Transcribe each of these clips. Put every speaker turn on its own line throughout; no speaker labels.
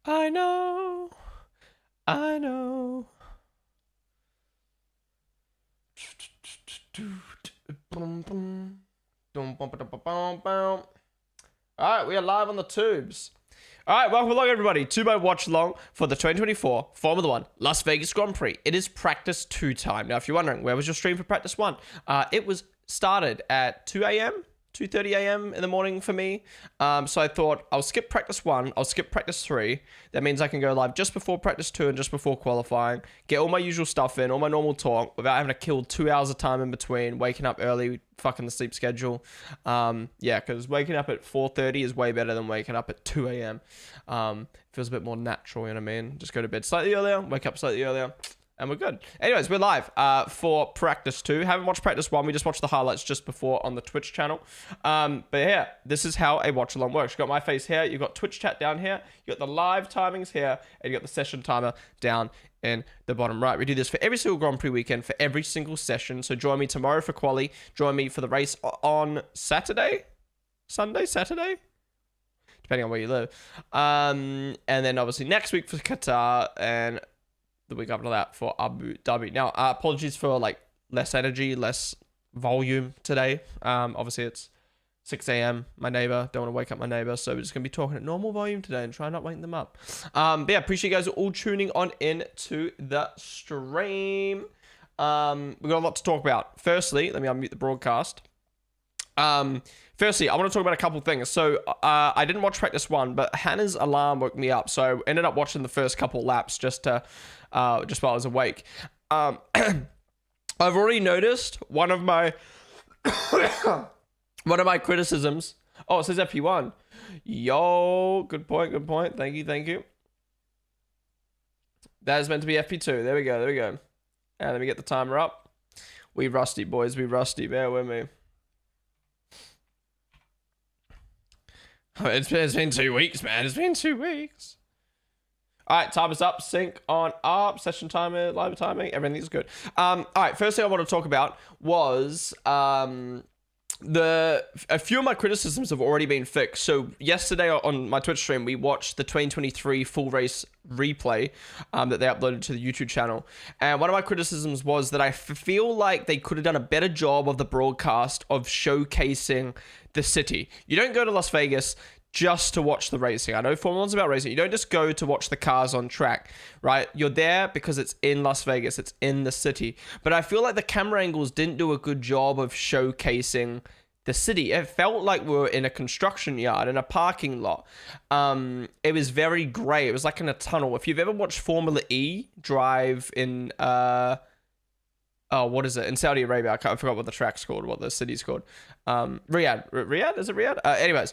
I know. I know. All right, we are live on the tubes. All right, welcome along, everybody, to my watch along for the 2024 Formula One Las Vegas Grand Prix. It is practice 2 time. Now, if you're wondering, where was your stream for practice 1? It was started at 2 a.m., 2:30 a.m. in the morning for me. So I thought I'll skip practice 1, I'll skip practice 3. That means I can go live just before practice 2 and just before qualifying, get all my usual stuff in, all my normal talk, without having to kill 2 hours of time in between, waking up early, fucking the sleep schedule. Yeah, because waking up at 4:30 is way better than waking up at 2 a.m. Feels a bit more natural, you know what I mean? Just go to bed slightly earlier, wake up slightly earlier, and we're good. Anyways, we're live for practice 2. Haven't watched practice 1. We just watched the highlights just before on the Twitch channel. But yeah, this is how a watch along works. You've got my face here. You've got Twitch chat down here. You've got the live timings here. And you've got the session timer down in the bottom right. We do this for every single Grand Prix weekend, for every single session. So join me tomorrow for quali. Join me for the race on Saturday? Sunday? Saturday? Depending on where you live. And then obviously next week for Qatar, and the week after that for Abu Dhabi. Now, apologies for like less energy, less volume today. Obviously it's 6 a.m. My neighbor, don't want to wake up my neighbor, so we're just gonna be talking at normal volume today and try not waking them up. But yeah, appreciate you guys all tuning on in to the stream. We've got a lot to talk about. Firstly, let me unmute the broadcast. Firstly, I want to talk about a couple things. So, I didn't watch practice 1, but Hannah's alarm woke me up. So, I ended up watching the first couple laps just while I was awake. I've already noticed one of my criticisms. Oh, it says FP1. Yo, good point. Thank you. That is meant to be FP2. There we go. And let me get the timer up. We rusty, boys. Bear with me. It's been 2 weeks, man. It's been 2 weeks. All right, timer's up. Sync on up. Session timer, live timing. Everything's good. All right, first thing I want to talk about was a few of my criticisms have already been fixed. So yesterday on my Twitch stream, we watched the 2023 full race replay that they uploaded to the YouTube channel. And one of my criticisms was that I feel like they could have done a better job of the broadcast of showcasing the city. You don't go to Las Vegas just to watch the racing. I know Formula 1's about racing. You don't just go to watch the cars on track, right? You're there because it's in Las Vegas. It's in the city. But I feel like the camera angles didn't do a good job of showcasing the city. It felt like we were in a construction yard, in a parking lot. It was very grey. It was like in a tunnel. If you've ever watched Formula E drive in what is it? In Saudi Arabia, I forgot what the track's called, what the city's called. Riyadh? Is it Riyadh? Anyways,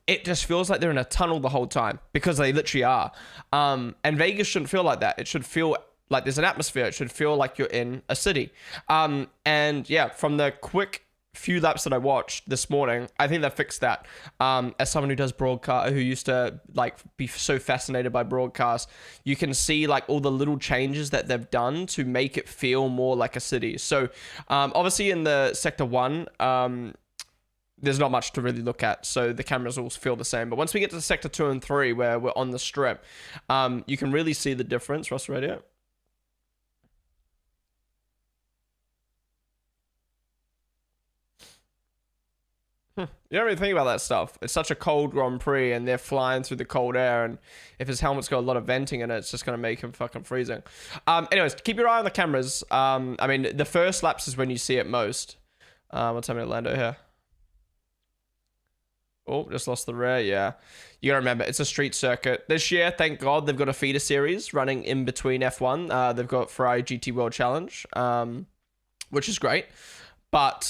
it just feels like they're in a tunnel the whole time, because they literally are. And Vegas shouldn't feel like that. It should feel like there's an atmosphere. It should feel like you're in a city. And yeah, from the quick few laps that I watched this morning, I think they fixed that. As someone who does broadcast, who used to like be so fascinated by broadcast, you can see like all the little changes that they've done to make it feel more like a city. So obviously in the sector 1, there's not much to really look at, so the cameras all feel the same. But once we get to sector 2 and 3, where we're on the strip, you can really see the difference. Ross Radio. You don't really think about that stuff. It's such a cold Grand Prix, and they're flying through the cold air, and if his helmet's got a lot of venting in it, it's just going to make him fucking freezing. Anyways, keep your eye on the cameras. I mean, the first laps is when you see it most. What's happening in Orlando here? Oh, just lost the rear. Yeah. You got to remember, it's a street circuit. This year, thank God, they've got a feeder series running in between F1. They've got Ferrari GT World Challenge, which is great. But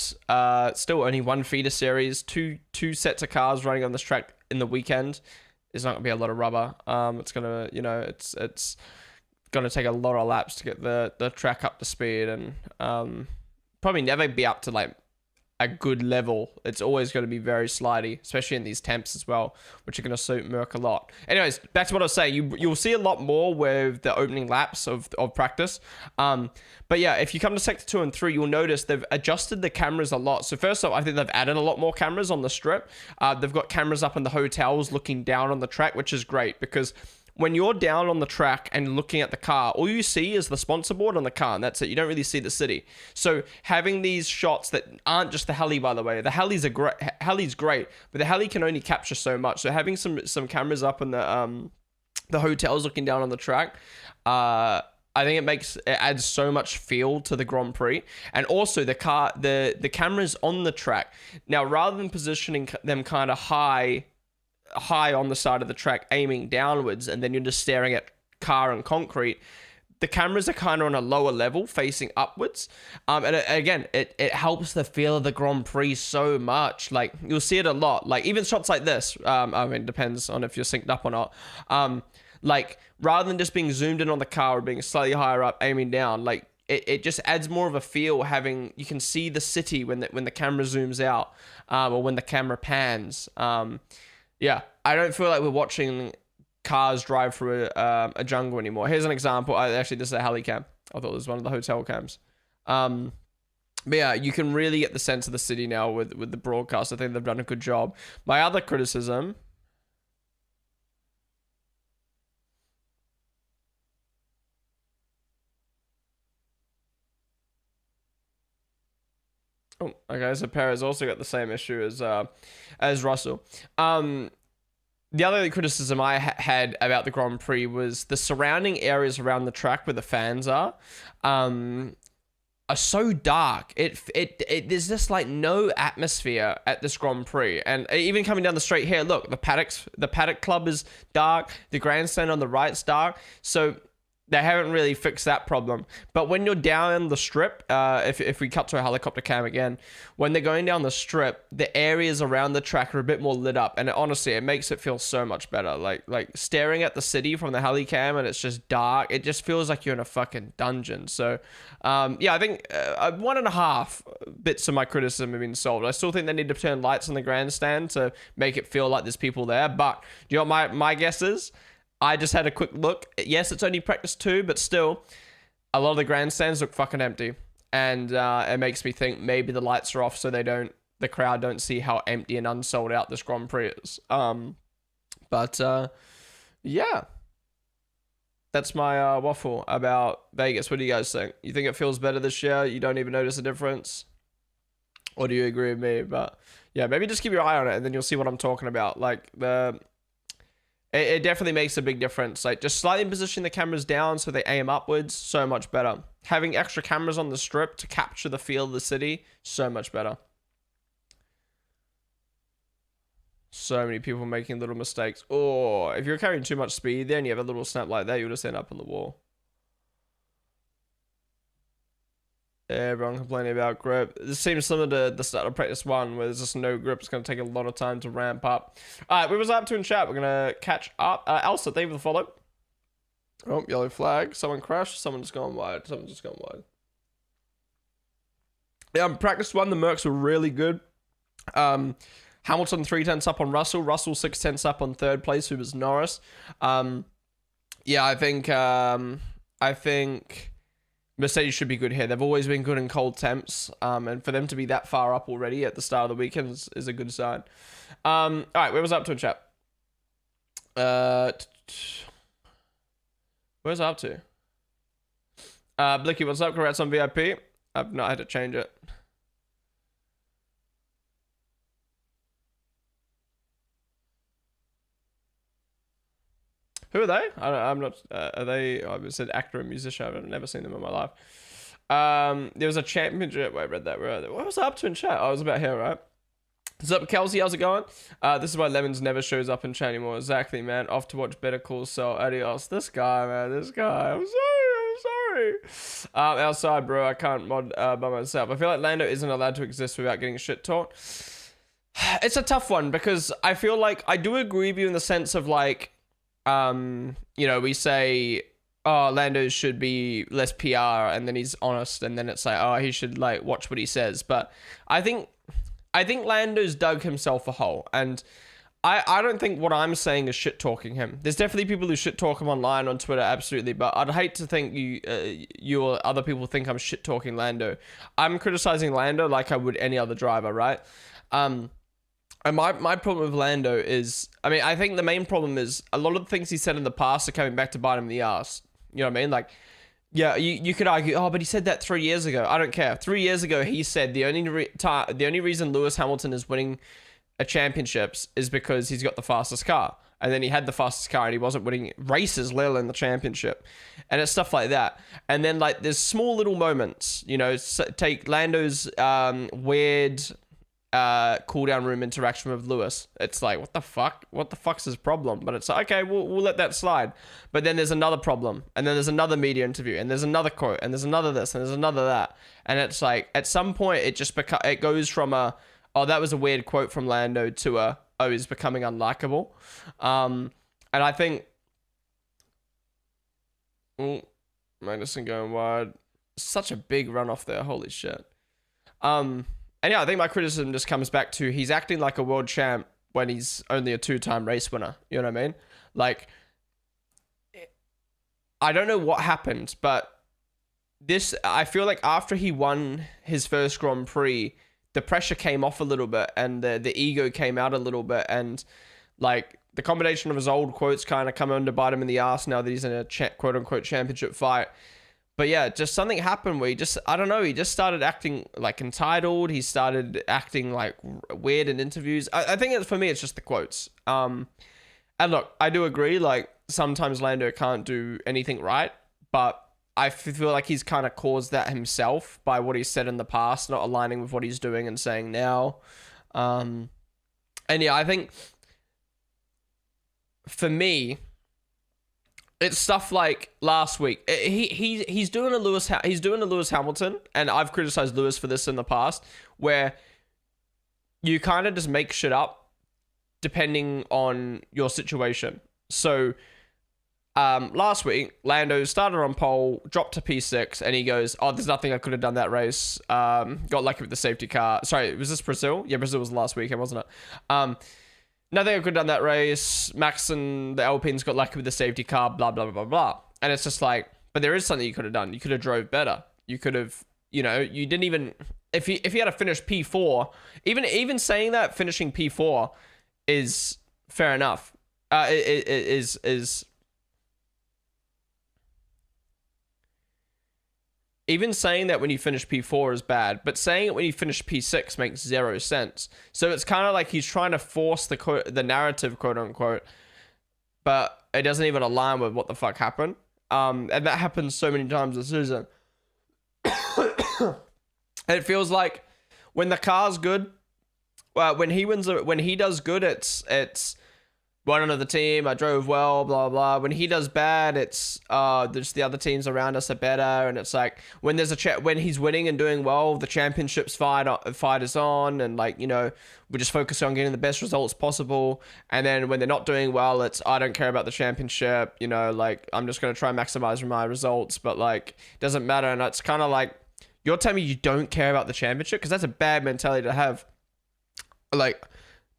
still only one feeder series, two sets of cars running on this track in the weekend. There's not going to be a lot of rubber. It's going to, it's going to take a lot of laps to get the track up to speed, and probably never be up to like a good level. It's always going to be very slidey, especially in these temps as well, which are going to suit Merc a lot. Anyways, back to what I was saying. You'll see a lot more with the opening laps of practice. But yeah, if you come to sector 2 and 3, you'll notice they've adjusted the cameras a lot. So first off, I think they've added a lot more cameras on the strip. They've got cameras up in the hotels looking down on the track, which is great, because when you're down on the track and looking at the car, all you see is the sponsor board on the car, and that's it. You don't really see the city. So having these shots that aren't just the heli, by the way, the heli's great, but the heli can only capture so much. So having some cameras up in the hotels looking down on the track, I think it adds so much feel to the Grand Prix. And also the cameras on the track. Now, rather than positioning them kind of high on the side of the track, aiming downwards, and then you're just staring at car and concrete, the cameras are kind of on a lower level, facing upwards. And again, it helps the feel of the Grand Prix so much. Like, you'll see it a lot. Like, even shots like this, I mean, depends on if you're synced up or not. Like, rather than just being zoomed in on the car or being slightly higher up, aiming down, like, it just adds more of a feel having, you can see the city when the camera zooms out, or when the camera pans. Yeah, I don't feel like we're watching cars drive through a jungle anymore. Here's an example. Actually, this is a heli cam. I thought it was one of the hotel cams. But yeah, you can really get the sense of the city now with the broadcast. I think they've done a good job. My other criticism... Oh, okay, so Perez also got the same issue as Russell. The other criticism I had about the Grand Prix was the surrounding areas around the track where the fans are so dark. There's just like no atmosphere at this Grand Prix. And even coming down the straight here, look, the paddock club is dark. The grandstand on the right's dark. So they haven't really fixed that problem. But when you're down the strip, if we cut to a helicopter cam again, when they're going down the strip, the areas around the track are a bit more lit up. And honestly, it makes it feel so much better. Like staring at the city from the heli cam and it's just dark. It just feels like you're in a fucking dungeon. So, yeah, I think 1.5 bits of my criticism have been solved. I still think they need to turn lights on the grandstand to make it feel like there's people there. But you know what my guess is? I just had a quick look. Yes, it's only practice 2, but still, a lot of the grandstands look fucking empty. And it makes me think maybe the lights are off so the crowd don't see how empty and unsold out this Grand Prix is. Yeah. That's my waffle about Vegas. What do you guys think? You think it feels better this year? You don't even notice a difference? Or do you agree with me? But yeah, maybe just keep your eye on it and then you'll see what I'm talking about. Like, it definitely makes a big difference. Like, just slightly positioning the cameras down so they aim upwards, so much better. Having extra cameras on the strip to capture the feel of the city, so much better. So many people making little mistakes. Oh, if you're carrying too much speed there and you have a little snap like that, you'll just end up on the wall. Everyone complaining about grip. This seems similar to the start of practice 1 where there's just no grip. It's going to take a lot of time to ramp up. Alright, we was up to in chat. We're going to catch up. Elsa, thank you for the follow. Oh, yellow flag. Someone crashed. Someone's gone wide. Yeah, practice 1, the Mercs were really good. Hamilton 3/10 up on Russell. Russell 6/10 up on 3rd place, who was Norris. Yeah, I think Mercedes should be good here. They've always been good in cold temps. And for them to be that far up already at the start of the weekend is a good sign. All right, where was I up to in chat? Where's I up to? Blicky, what's up? Congrats on VIP. I've not had to change it. Who are they? I'm not. Are they? I said actor and musician. I've never seen them in my life. There was a championship. Wait, I read that. What was I up to in chat? I was about here, right? What's up, Kelsey? How's it going? This is why Lemons never shows up in chat anymore. Exactly, man. Off to watch Better Call Saul. Adios. This guy, man. This guy. I'm sorry. Outside, bro. I can't mod by myself. I feel like Lando isn't allowed to exist without getting shit talked. It's a tough one because I feel like I do agree with you in the sense of like, you know, we say, oh, Lando should be less PR, and then he's honest, and then it's like, oh, he should like watch what he says. But I think Lando's dug himself a hole, and I don't think what I'm saying is shit talking him. There's definitely people who shit talk him online on Twitter, absolutely, but I'd hate to think you or other people think I'm shit talking Lando. I'm criticizing Lando like I would any other driver, right? And my problem with Lando is, I mean, I think the main problem is a lot of the things he said in the past are coming back to bite him in the ass. You know what I mean? Like, yeah, you could argue, oh, but he said that 3 years ago. I don't care. 3 years ago, he said the only reason Lewis Hamilton is winning a championships is because he's got the fastest car. And then he had the fastest car and he wasn't winning races, let alone the championship. And it's stuff like that. And then, like, there's small little moments, you know, take Lando's weird cool down room interaction with Lewis. It's like, what the fuck? What the fuck's his problem? But it's like, okay, we'll let that slide. But then there's another problem. And then there's another media interview. And there's another quote. And there's another this. And there's another that. And it's like, at some point, it just it goes from a, oh, that was a weird quote from Lando to a, oh, he's becoming unlikable. And I think, Magnussen going wide. Such a big run off there. Holy shit. And yeah, I think my criticism just comes back to he's acting like a world champ when he's only a 2-time race winner. You know what I mean? Like, I don't know what happened, but I feel like after he won his first Grand Prix, the pressure came off a little bit and the ego came out a little bit, and like the combination of his old quotes kind of come on to bite him in the ass now that he's in a quote unquote championship fight. But yeah, just something happened where he just started acting like entitled. He started acting like weird in interviews. I think for me, it's just the quotes. And look, I do agree, like sometimes Lando can't do anything right, but I feel like he's kind of caused that himself by what he said in the past, not aligning with what he's doing and saying now. And yeah, I think for me, it's stuff like last week. He's doing a Lewis Hamilton, and I've criticized Lewis for this in the past, where you kind of just make shit up depending on your situation. So last week, Lando started on pole, dropped to P6, and he goes, oh, there's nothing I could have done that race. Got lucky with the safety car. Sorry, was this Brazil? Yeah, Brazil was last weekend, wasn't it? Nothing I could have done that race. Max and the Alpines got lucky with the safety car, blah, blah, blah, blah, blah. And it's just like, but there is something you could have done. You could have drove better. You could have, you know, you didn't even, if he had to finish P4, even saying that finishing P4 is fair enough. Even saying that when you finish P4 is bad, but saying it when you finish P6 makes zero sense. So it's kind of like he's trying to force the narrative, quote unquote, but it doesn't even align with what the fuck happened. And that happens so many times this season. And it feels like when the car's good, when he does good, it's well done to the team, I drove well, blah, blah. When he does bad, it's just the other teams around us are better. And it's like when when he's winning and doing well, the championships fight is on, and like, you know, we just focus on getting the best results possible. And then when they're not doing well, it's I don't care about the championship, you know, like I'm just gonna try and maximize my results, but like it doesn't matter. And it's kind of like you're telling me you don't care about the championship, because that's a bad mentality to have. Like,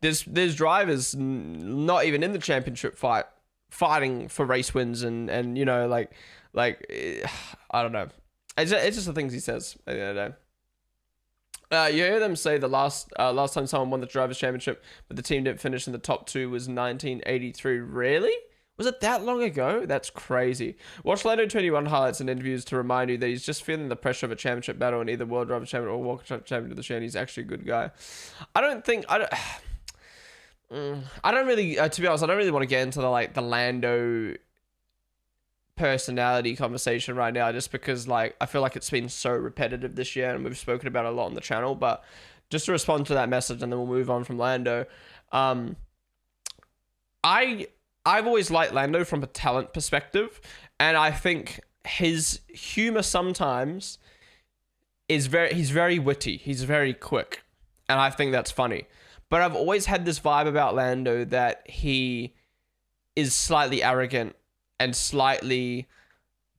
There's drivers not even in the championship fighting for race wins and you know, like I don't know. It's just the things he says at the end of the day. You hear them say the last time someone won the drivers' championship, but the team didn't finish in the top 2 was 1983. Really? Was it that long ago? That's crazy. Watch Lando 21 highlights and interviews to remind you that he's just feeling the pressure of a championship battle in either World Driver Champion or Walker Champion of the Show. He's actually a good guy. I don't really, to be honest, I don't really want to get into the Lando personality conversation right now, just because like I feel like it's been so repetitive this year and we've spoken about it a lot on the channel. But just to respond to that message, and then we'll move on from Lando. I've always liked Lando from a talent perspective, and I think his humor sometimes he's very witty, he's very quick, and I think that's funny. But I've always had this vibe about Lando that he is slightly arrogant and slightly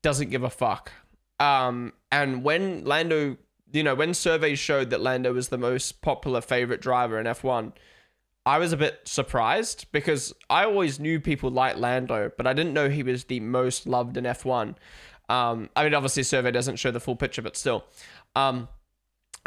doesn't give a fuck. And when Lando, you know, when surveys showed that Lando was the most popular favorite driver in F1, I was a bit surprised, because I always knew people liked Lando, but I didn't know he was the most loved in F1. I mean, obviously survey doesn't show the full picture, but still. And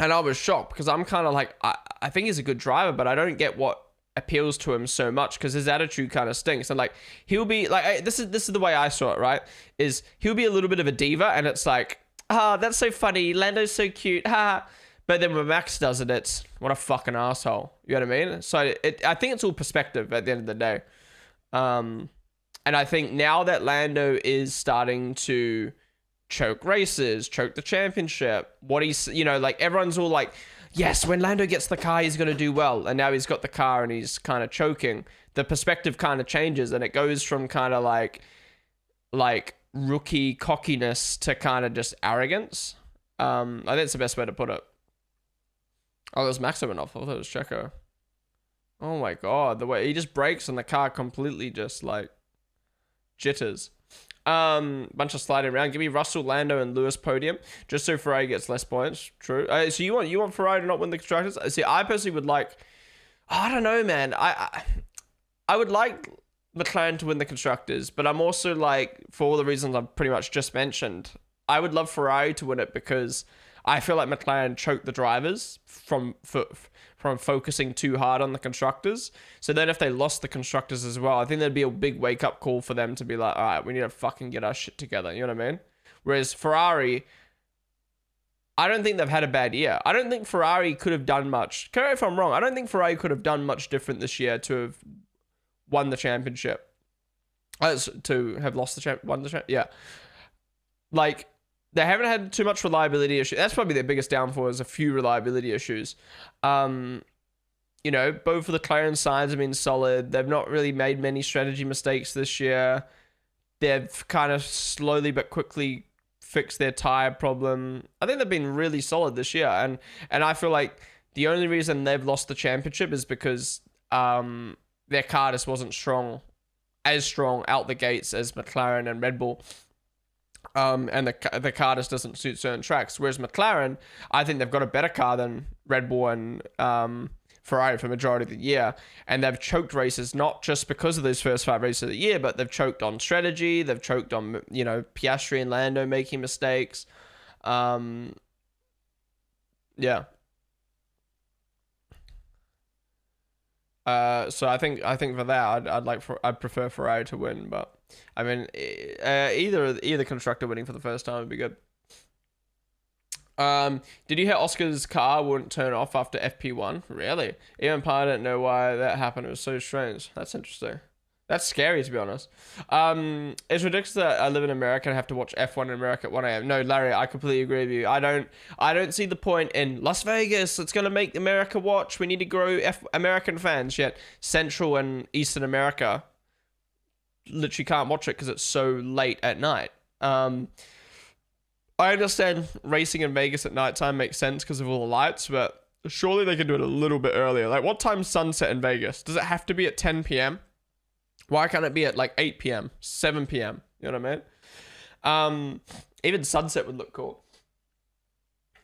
I was shocked, because I'm kind of like, I think he's a good driver, but I don't get what appeals to him so much because his attitude kind of stinks. And like he'll be like, this is the way I saw it, right? Is he'll be a little bit of a diva, and it's like, that's so funny, Lando's so cute, ha. But then when Max does it, it's what a fucking asshole. You know what I mean? So I think it's all perspective at the end of the day. And I think now that Lando is starting to choke races, choke the championship, what he's, you know, like everyone's all like, yes, when Lando gets the car, he's going to do well. And now he's got the car and he's kind of choking. The perspective kind of changes, and it goes from kind of like rookie cockiness to kind of just arrogance. I think that's the best way to put it. Oh, there's Max went off. I thought it was Checo. Oh my god, the way he just brakes and the car completely just like jitters. Bunch of sliding around. Give me Russell, Lando, and Lewis podium, just so Ferrari gets less points. True. So you want Ferrari to not win the constructors? See, I personally would like. I don't know, man. I would like McLaren to win the constructors, but I'm also like, for all the reasons I've pretty much just mentioned, I would love Ferrari to win it because I feel like McLaren choked the drivers from focusing too hard on the constructors. So then if they lost the constructors as well, I think there'd be a big wake-up call for them to be like, all right, we need to fucking get our shit together. You know what I mean? Whereas Ferrari, I don't think they've had a bad year. I don't think Ferrari could have done much. Correct me if I'm wrong. I don't think Ferrari could have done much different this year to have won the championship. To have lost the won the championship. Yeah. Like, they haven't had too much reliability issues. That's probably their biggest downfall, is a few reliability issues. You know, both of the McLaren sides have been solid. They've not really made many strategy mistakes this year. They've kind of slowly but quickly fixed their tire problem. I think they've been really solid this year. And I feel like the only reason they've lost the championship is because their car just wasn't as strong out the gates as McLaren and Red Bull. And the car just doesn't suit certain tracks. Whereas McLaren, I think they've got a better car than Red Bull and Ferrari for the majority of the year. And they've choked races not just because of those first 5 races of the year, but they've choked on strategy. They've choked on, you know, Piastri and Lando making mistakes. Yeah. So I think for that, I'd prefer Ferrari to win, but I mean, either constructor winning for the first time would be good. Did you hear Oscar's car wouldn't turn off after FP1? Really? Even I didn't know why that happened. It was so strange. That's interesting. That's scary, to be honest. It's ridiculous that I live in America and have to watch F1 in America at 1 a.m. No, Larry, I completely agree with you. I don't see the point in Las Vegas. It's going to make America watch. We need to grow American fans. Yet Central and Eastern America literally can't watch it because it's so late at night. I understand racing in Vegas at nighttime makes sense because of all the lights, but surely they can do it a little bit earlier. Like, what time's sunset in Vegas? Does it have to be at 10 p.m.? Why can't it be at like 8 p.m., 7 p.m.? You know what I mean? Even sunset would look cool.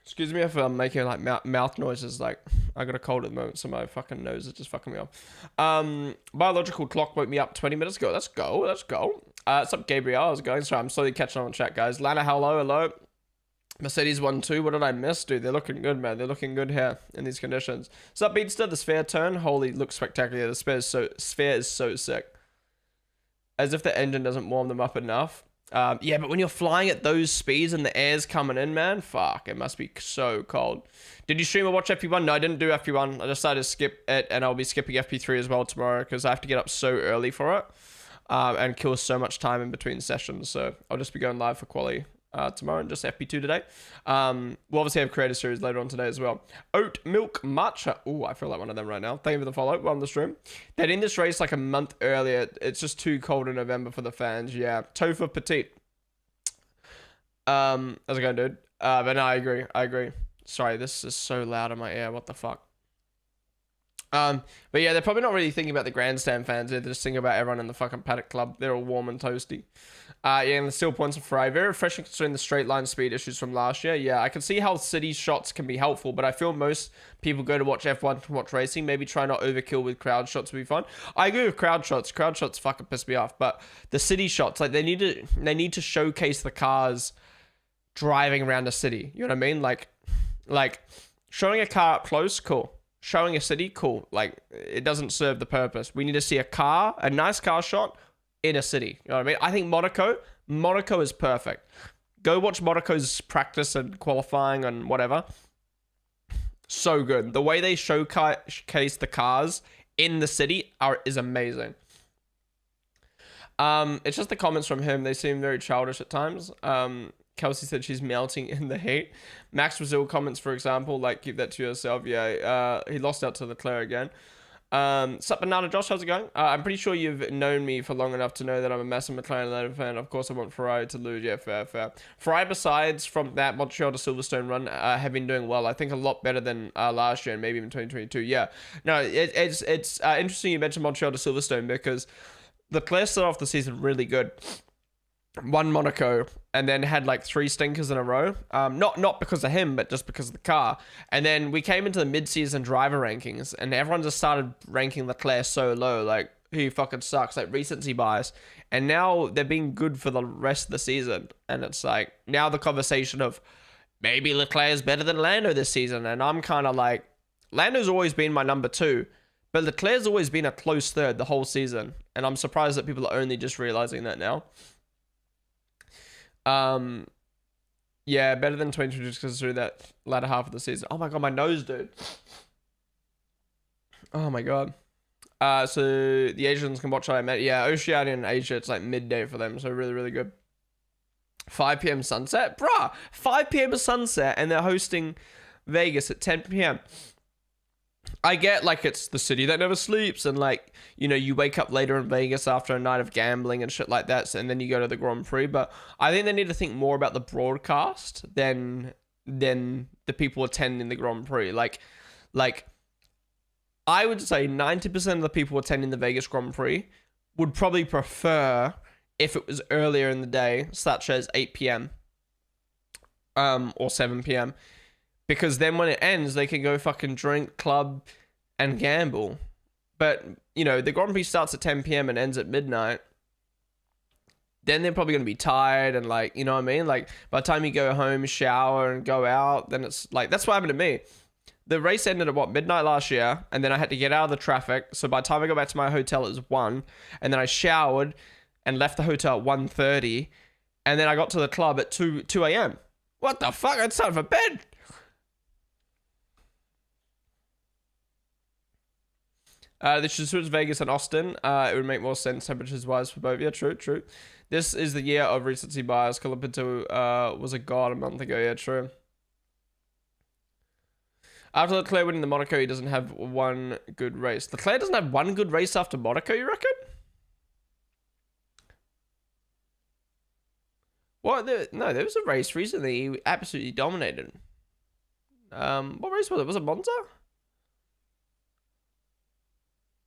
Excuse me if I'm making like mouth noises. Like, I got a cold at the moment, so my fucking nose is just fucking me off. Biological clock woke me up 20 minutes ago. Let's go. What's up, Gabriel? How's it going? Sorry, I'm slowly catching on chat, guys. Lana, hello. Mercedes 1-2. What did I miss, dude? They're looking good, man. They're looking good here in these conditions. What's up, Beatster? The sphere turn. Holy, looks spectacular. The sphere is so sick. As if the engine doesn't warm them up enough. Yeah, but when you're flying at those speeds and the air's coming in, man, fuck, it must be so cold. Did you stream or watch FP1? No, I didn't do FP1. I decided to skip it, and I'll be skipping FP3 as well tomorrow because I have to get up so early for it and kill so much time in between sessions. So I'll just be going live for quali tomorrow and just FP2 today. We'll obviously have Creator Series later on today as well. Oat Milk Matcha. Oh, I feel like one of them right now. Thank you for the follow. Well on the stream. They'd end this race like a month earlier. It's just too cold in November for the fans. Yeah. Tofu Petite. How's it going, dude? But no, I agree. Sorry, this is so loud in my ear. What the fuck? But yeah, they're probably not really thinking about the grandstand fans. They're just thinking about everyone in the fucking paddock club. They're all warm and toasty. Yeah, and the still points of Ferrari. Very refreshing considering the straight line speed issues from last year. Yeah, I can see how city shots can be helpful, but I feel most people go to watch F1 to watch racing. Maybe try not overkill with crowd shots would be fun. I agree with crowd shots. Crowd shots fucking piss me off. But the city shots, like they need to showcase the cars driving around the city. You know what I mean? Like showing a car up close, cool. showing a city, cool. Like, it doesn't serve the purpose. We need to see a nice car shot in a city. You know what I mean? I think Monaco is perfect. Go watch Monaco's practice and qualifying and whatever. So good. The way they showcase the cars in the city is amazing. It's just the comments from him. They seem very childish at times. Kelsey said she's melting in the heat. Max Brazil comments, for example, like, keep that to yourself. Yeah, he lost out to Leclerc again. Sup, Banana Josh, how's it going? I'm pretty sure you've known me for long enough to know that I'm a massive McLaren fan. Of course, I want Ferrari to lose. Yeah, fair. Ferrari, besides from that Montreal to Silverstone run, have been doing well. I think a lot better than last year and maybe even 2022. Yeah, no, it's interesting you mentioned Montreal to Silverstone because Leclerc started off the season really good. Won Monaco and then had like 3 stinkers in a row. Not because of him, but just because of the car. And then we came into the mid-season driver rankings and everyone just started ranking Leclerc so low, like, he fucking sucks, like recency bias. And now they're being good for the rest of the season. And it's like, now the conversation of maybe Leclerc is better than Lando this season. And I'm kind of like, Lando's always been my number 2. But Leclerc's always been a close third the whole season. And I'm surprised that people are only just realizing that now. Yeah, better than 2022 because through that latter half of the season. Oh my god, my nose, dude. Oh my god. So the Asians can watch I met. Yeah, Oceania and Asia, it's like midday for them, so really, really good. 5 p.m. sunset? Bruh, 5 p.m. sunset and they're hosting Vegas at 10 p.m. I get, like, it's the city that never sleeps and, like, you know, you wake up later in Vegas after a night of gambling and shit like that, and then you go to the Grand Prix, but I think they need to think more about the broadcast than the people attending the Grand Prix. Like, I would say 90% of the people attending the Vegas Grand Prix would probably prefer if it was earlier in the day, such as 8 p.m. Or 7 p.m., because then when it ends, they can go fucking drink, club, and gamble. But, you know, the Grand Prix starts at 10 p.m. and ends at midnight. Then they're probably going to be tired and, like, you know what I mean? Like, by the time you go home, shower, and go out, then it's like, that's what happened to me. The race ended at, midnight last year, and then I had to get out of the traffic. So by the time I got back to my hotel, it was 1. And then I showered and left the hotel at 1:30. And then I got to the club at 2 a.m. What the fuck? It's time for bed. This should switch Vegas and Austin. It would make more sense temperatures-wise for both. Yeah, true. This is the year of recency bias. Colapinto was a god a month ago. Yeah, true. After Leclerc winning the Monaco, he doesn't have one good race. Leclerc doesn't have one good race after Monaco, you reckon? What? No, there was a race recently he absolutely dominated. What race was it? Was it Monza?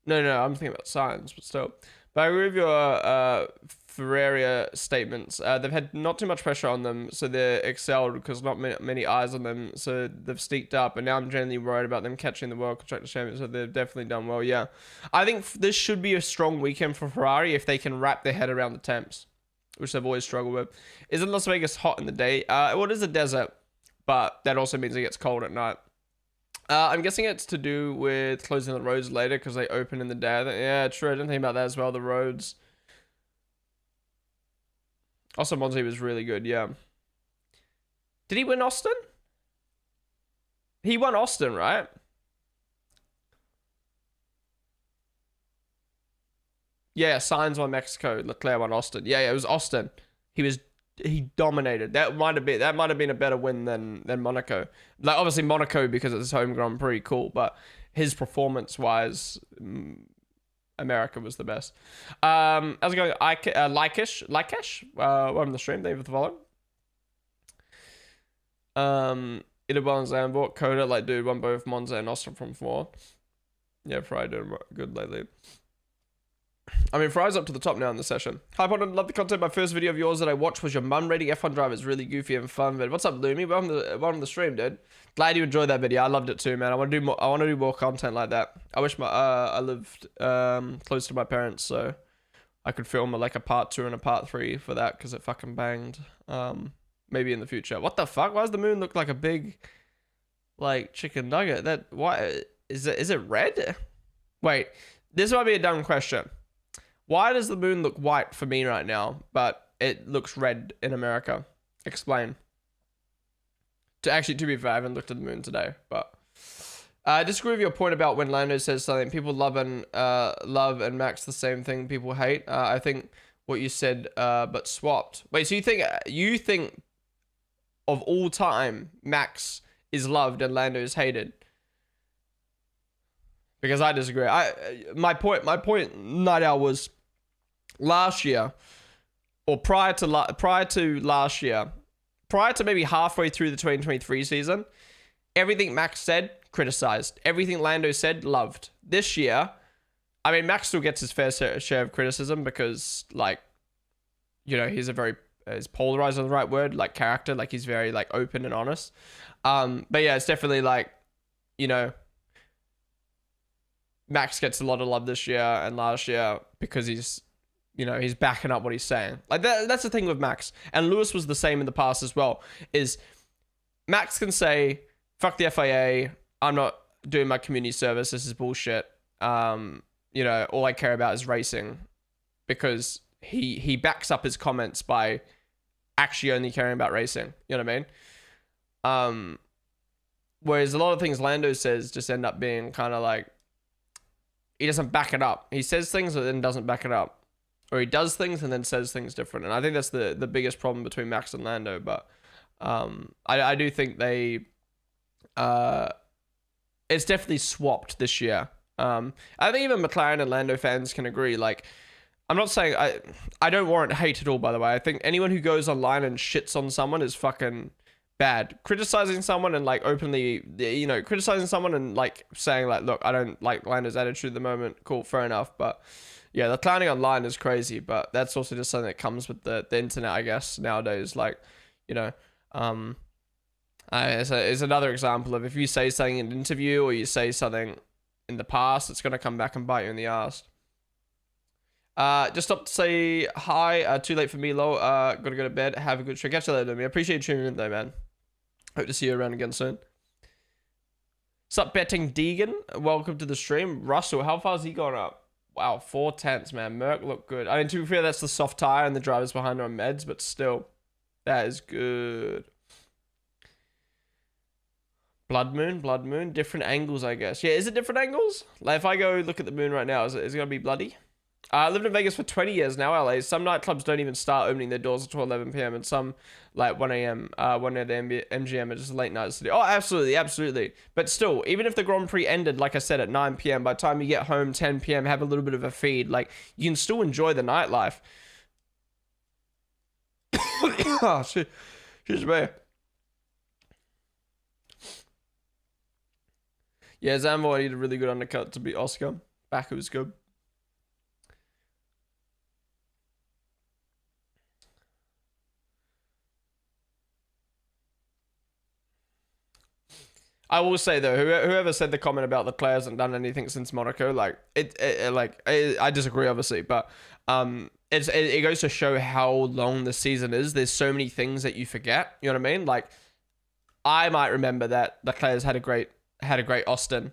No, I'm thinking about Science, but still. But I agree with your Ferrari statements. They've had not too much pressure on them, so they're excelled because not many eyes on them, so they've sneaked up. And now I'm generally worried about them catching the World Constructor Champions, so they've definitely done well, yeah. I think this should be a strong weekend for Ferrari if they can wrap their head around the temps, which they've always struggled with. Isn't Las Vegas hot in the day? Well, it is a desert, but that also means it gets cold at night. I'm guessing it's to do with closing the roads later because they open in the day. Yeah, true. I didn't think about that as well. The roads. Also, Monza was really good. Yeah. Did he win Austin? He won Austin, right? Yeah, Sainz won Mexico. Leclerc won Austin. Yeah, it was Austin. He dominated. That might have been a better win than Monaco. Like, obviously Monaco because it's his home Grand Prix, cool. But his performance wise, America was the best. How's it going? Likesh, welcome to the stream. Thank you for the follow. It did well in Zandvoort. Coda, like, dude, won both Monza and Austin from 4. Yeah, Ferrari doing good lately. I mean, Fry's up to the top now in the session. Hi, Ponden. Love the content. My first video of yours that I watched was your mum rating F1 drivers. Really goofy and fun. But what's up, Loomy? Welcome to the stream, dude. Glad you enjoyed that video. I loved it too, man. I want to do more content like that. I wish I lived close to my parents, so I could film like a part 2 and a part 3 for that because it fucking banged. Maybe in the future. What the fuck? Why does the moon look like a big, like, chicken nugget? Why? Is it red? Wait, this might be a dumb question. Why does the moon look white for me right now, but it looks red in America? Explain. To be fair, I haven't looked at the moon today, but I disagree with your point about when Lando says something. People love and Max the same thing people hate. I think what you said, but swapped. Wait, so you think of all time Max is loved and Lando is hated? Because I disagree. My point Night Owl was last year, or prior to last year, prior to maybe halfway through the 2023 season, everything Max said, criticized. Everything Lando said, loved. This year, I mean, Max still gets his fair share of criticism because, like, you know, he's is polarized the right word, like character, like he's very like open and honest. But yeah, it's definitely like, you know, Max gets a lot of love this year and last year because he's, you know, he's backing up what he's saying. Like that's the thing with Max. And Lewis was the same in the past as well, is Max can say, fuck the FIA, I'm not doing my community service, this is bullshit. You know, all I care about is racing, because he backs up his comments by actually only caring about racing. You know what I mean? Whereas a lot of things Lando says just end up being kind of like, he doesn't back it up. He says things and then doesn't back it up. Or he does things and then says things different. And I think that's the biggest problem between Max and Lando. But I do think they... it's definitely swapped this year. I think even McLaren and Lando fans can agree. Like, I'm not saying... I don't warrant hate at all, by the way. I think anyone who goes online and shits on someone is fucking... bad. Criticizing someone and like openly, you know, criticizing someone and like saying like, look, I don't like Lando's attitude at the moment. Cool, fair enough. But yeah, the clowning online is crazy, but that's also just something that comes with the internet, I guess, nowadays. Like, you know, it's another example of if you say something in an interview or you say something in the past, it's going to come back and bite you in the ass. Just stop to say hi. Too late for me, Lo. Gotta go to bed. Have a good show. Catch you later, me. I appreciate you tuning in though, man. Hope to see you around again soon. Sup, betting Deegan? Welcome to the stream. Russell, how far's he gone up? Wow, 4/10, man. Merc looked good. I mean, to be fair, that's the soft tire and the drivers behind are on meds, but still, that is good. Blood moon. Different angles, I guess. Yeah, is it different angles? Like, if I go look at the moon right now, is it gonna be bloody? I lived in Vegas for 20 years now, LA. Some nightclubs don't even start opening their doors until 11 p.m. and some like 1 a.m. 1 at the MGM are just late nights. Oh, absolutely. But still, even if the Grand Prix ended, like I said, at 9 p.m., by the time you get home 10 p.m., have a little bit of a feed, like you can still enjoy the nightlife. Oh, shit. Excuse me. Yeah, Zambo did a really good undercut to beat Oscar. Back, it was good. I will say though, whoever said the comment about Leclerc hasn't done anything since Monaco, like I disagree obviously, but it goes to show how long the season is. There's so many things that you forget. You know what I mean? Like I might remember that Leclerc's had a great Austin,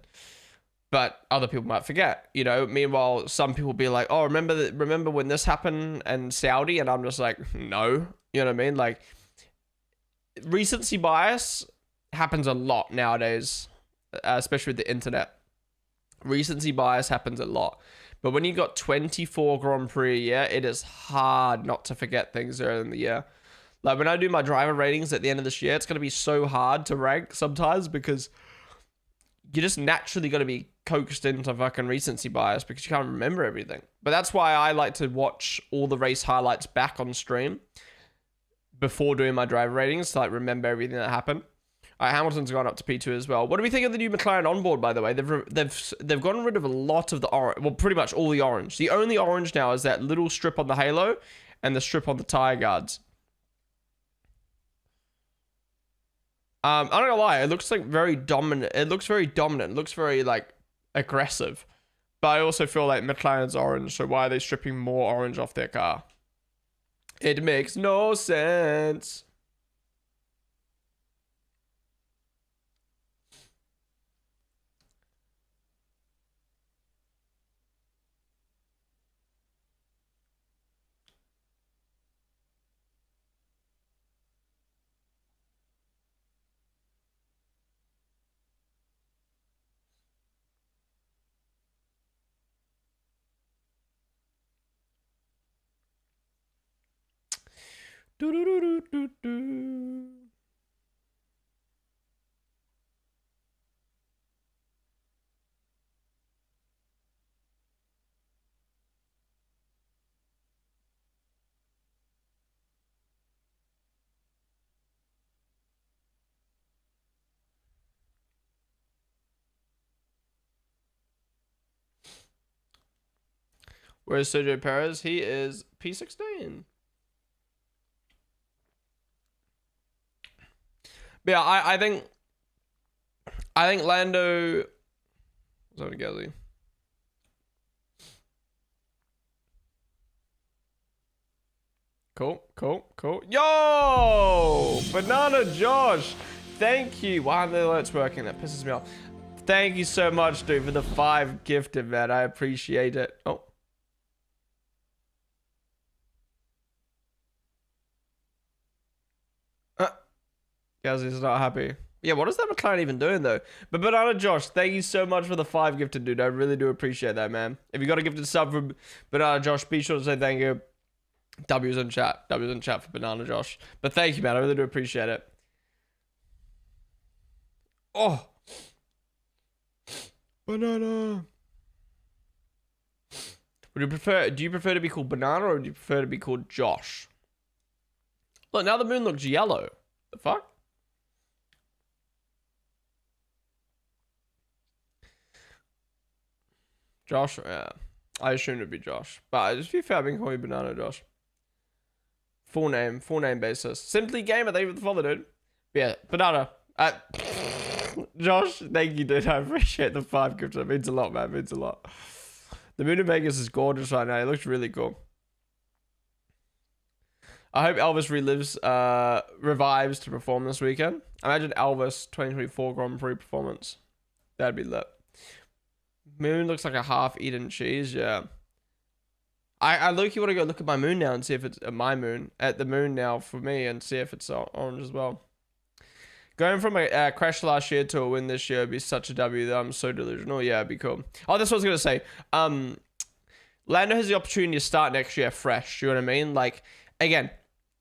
but other people might forget. You know. Meanwhile, some people be like, "Oh, remember when this happened in Saudi?" And I'm just like, "No." You know what I mean? Like recency bias happens a lot nowadays, especially with the internet. Recency bias happens a lot, but when you got 24 Grand Prix a year, it is hard not to forget things early in the year. Like when I do my driver ratings at the end of this year, it's going to be so hard to rank sometimes because you're just naturally going to be coaxed into fucking recency bias because you can't remember everything. But that's why I like to watch all the race highlights back on stream before doing my driver ratings to like remember everything that happened. Hamilton's gone up to P2 as well. What do we think of the new McLaren onboard, by the way? They've gotten rid of a lot of the orange. Well, pretty much all the orange. The only orange now is that little strip on the halo and the strip on the tire guards. I'm not gonna lie, it looks like very dominant. It looks very dominant. It looks very like aggressive. But I also feel like McLaren's orange, so why are they stripping more orange off their car? It makes no sense. Do-do-do-do-do-do. Where's Sergio Perez? He is P16. But yeah, I think Lando. Sorry, Gazzy. Cool. Yo! Banana Josh! Thank you. Why the alert's working? That pisses me off. Thank you so much, dude, for the 5 gifted, man. I appreciate it. Oh. Gazzy's not happy. Yeah, what is that McLaren even doing, though? But Banana Josh, thank you so much for the 5 gifted, dude. I really do appreciate that, man. If you got a gifted sub from Banana Josh, be sure to say thank you. W's in chat. W's in chat for Banana Josh. But thank you, man. I really do appreciate it. Oh. Banana. Do you prefer to be called Banana or do you prefer to be called Josh? Look, now the moon looks yellow. The fuck? Josh, yeah. I assumed it'd be Josh. But just be fair, I've been calling you Banana Josh. Full name basis. Simply Gamer, thank you for the follow, dude. But yeah, Banana. Josh, thank you, dude. I appreciate the 5 gifts. It means a lot, man. It means a lot. The moon in Vegas is gorgeous right now. It looks really cool. I hope Elvis revives to perform this weekend. Imagine Elvis 2024 Grand Prix performance. That'd be lit. Moon looks like a half-eaten cheese, yeah. I low-key want to go look at my moon now and see if it's my moon. At the moon now for me and see if it's orange as well. Going from a crash last year to a win this year would be such a W that I'm so delusional. Yeah, it'd be cool. Oh, that's what I was going to say. Lando has the opportunity to start next year fresh. You know what I mean? Like, again,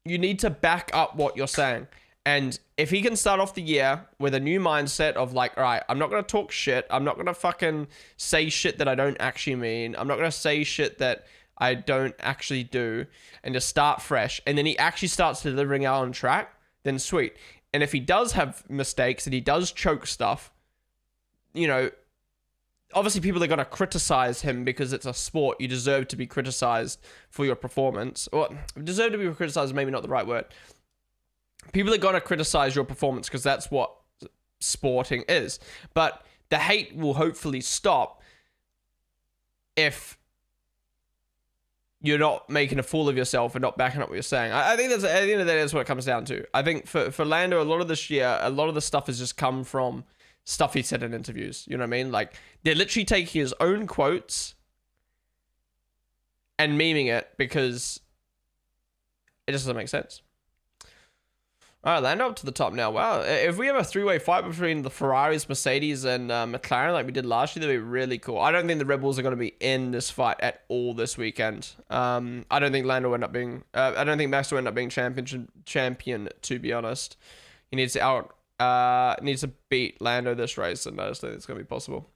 you need to back up what you're saying. And if he can start off the year with a new mindset of like, all right, I'm not going to talk shit. I'm not going to fucking say shit that I don't actually mean. I'm not going to say shit that I don't actually do, and just start fresh. And then he actually starts delivering out on track, then sweet. And if he does have mistakes and he does choke stuff, you know, obviously people are going to criticize him because it's a sport. You deserve to be criticized for your performance. Or deserve to be criticized is maybe not the right word. People are going to criticize your performance because that's what sporting is. But the hate will hopefully stop if you're not making a fool of yourself and not backing up what you're saying. I think that's, at the end of the day, that's what it comes down to. I think for Lando, a lot of this year, a lot of the stuff has just come from stuff he said in interviews. You know what I mean? Like, they're literally taking his own quotes and memeing it because it just doesn't make sense. All right, Lando up to the top now. Wow, if we have a 3-way fight between the Ferraris, Mercedes, and McLaren like we did last year, that'd be really cool. I don't think the Red Bulls are going to be in this fight at all this weekend. I don't think Lando will end up being. I don't think Max will end up being champion. To be honest, he needs to beat Lando this race, and I just think it's going to be possible.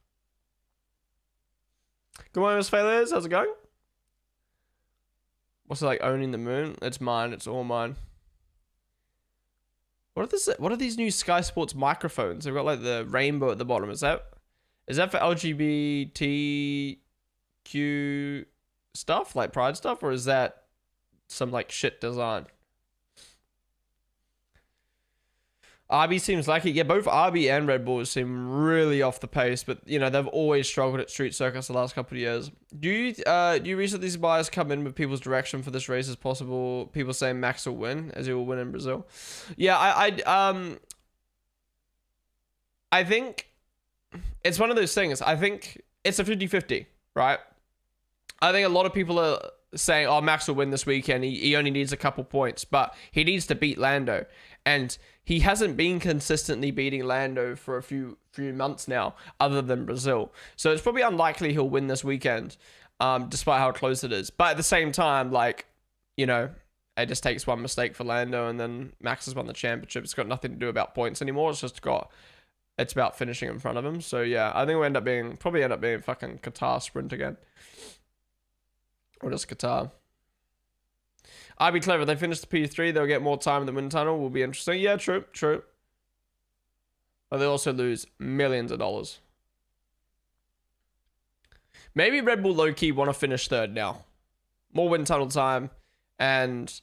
Good morning, Miss Failures. How's it going? What's it like owning the moon? It's mine. It's all mine. What are these new Sky Sports microphones? They've got like the rainbow at the bottom. Is that for LGBTQ stuff, like pride stuff, or is that some like shit design? RB seems like it. Yeah, both RB and Red Bull seem really off the pace, but you know they've always struggled at street circuits the last couple of years. Do you recently these buyers come in with people's direction for this race as possible? People saying Max will win, as he will win in Brazil. Yeah, I think it's one of those things. I think it's a 50-50, right? I think a lot of people are saying, "Oh, Max will win this weekend. He only needs a couple points, but he needs to beat Lando." And he hasn't been consistently beating Lando for a few months now, other than Brazil. So it's probably unlikely he'll win this weekend, despite how close it is. But at the same time, like, you know, it just takes one mistake for Lando, and then Max has won the championship. It's got nothing to do about points anymore. It's about finishing in front of him. So yeah, I think we'll probably end up being fucking Qatar sprint again, or just Qatar. I'd be clever. If they finish the P3, they'll get more time in the wind tunnel. Will be interesting. Yeah, true. But they also lose millions of dollars. Maybe Red Bull low-key want to finish third now. More wind tunnel time, and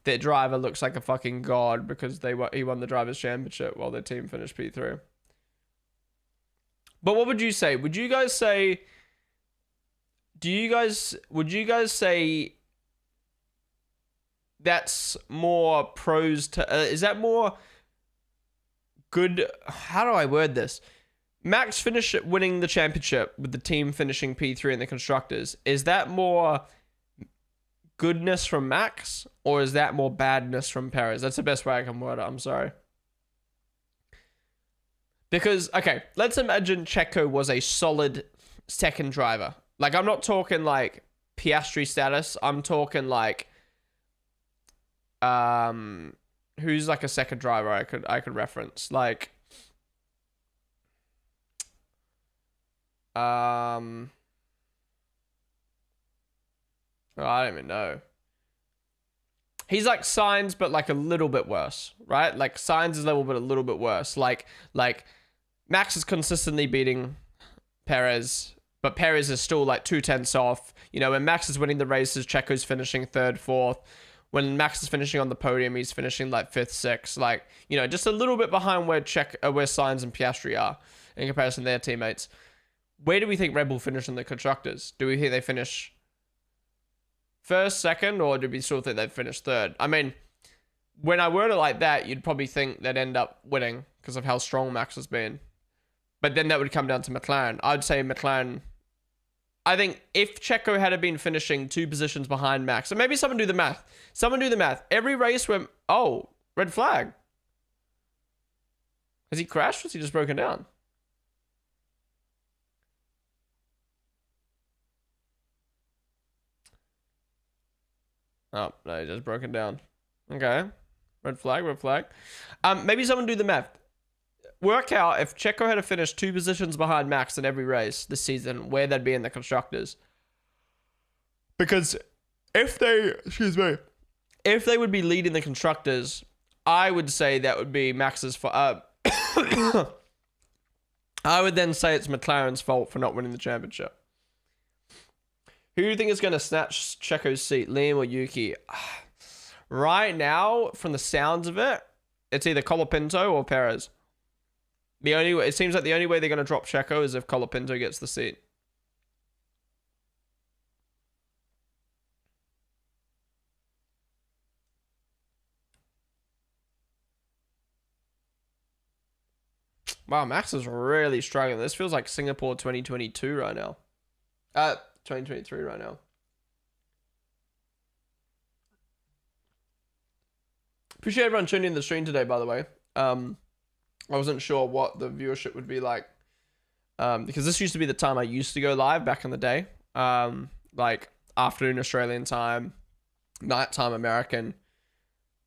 their driver looks like a fucking god because he won the Drivers' Championship while their team finished P3. But what would you say? Would you guys say... Would you guys say... That's more pros to... is that more good... How do I word this? Max winning the championship with the team finishing P3 in the Constructors. Is that more goodness from Max, or is that more badness from Perez? That's the best way I can word it. I'm sorry. Because, okay, let's imagine Checo was a solid second driver. Like, I'm not talking like Piastri status. I'm talking like... who's like a second driver I could reference, like I don't even know. He's like Sainz, but like a little bit worse, right? Like Sainz' level, but a little bit worse. Like Max is consistently beating Perez, but Perez is still like 2/10 off. You know, when Max is winning the races, Checo's finishing third, fourth. When Max is finishing on the podium, he's finishing like 5th, 6th. Like, you know, just a little bit behind where Sainz and Piastri are in comparison to their teammates. Where do we think Red Bull finish in the Constructors? Do we think they finish first, second, or do we still think they'd finish third? I mean, when I word it like that, you'd probably think they'd end up winning because of how strong Max has been. But then that would come down to McLaren. I'd say McLaren... I think if Checo had been finishing 2 positions behind Max, and maybe someone do the math. Every race where... Oh, red flag. Has he crashed or has he just broken down? Oh, no, he just broken down. Okay. Red flag. Maybe someone do the math. Work out if Checo had to finish 2 positions behind Max in every race this season, where they'd be in the Constructors. Because if they would be leading the Constructors, I would say that would be Max's fault. I would then say it's McLaren's fault for not winning the championship. Who do you think is going to snatch Checo's seat, Liam or Yuki? Right now, from the sounds of it, it's either Colapinto or Perez. It seems like the only way they're going to drop Checo is if Colapinto gets the seat. Wow, Max is really struggling. This feels like Singapore 2022 right now. 2023 right now. Appreciate everyone tuning in the stream today, by the way. I wasn't sure what the viewership would be like, because this used to be the time I used to go live back in the day, like afternoon Australian time, nighttime American,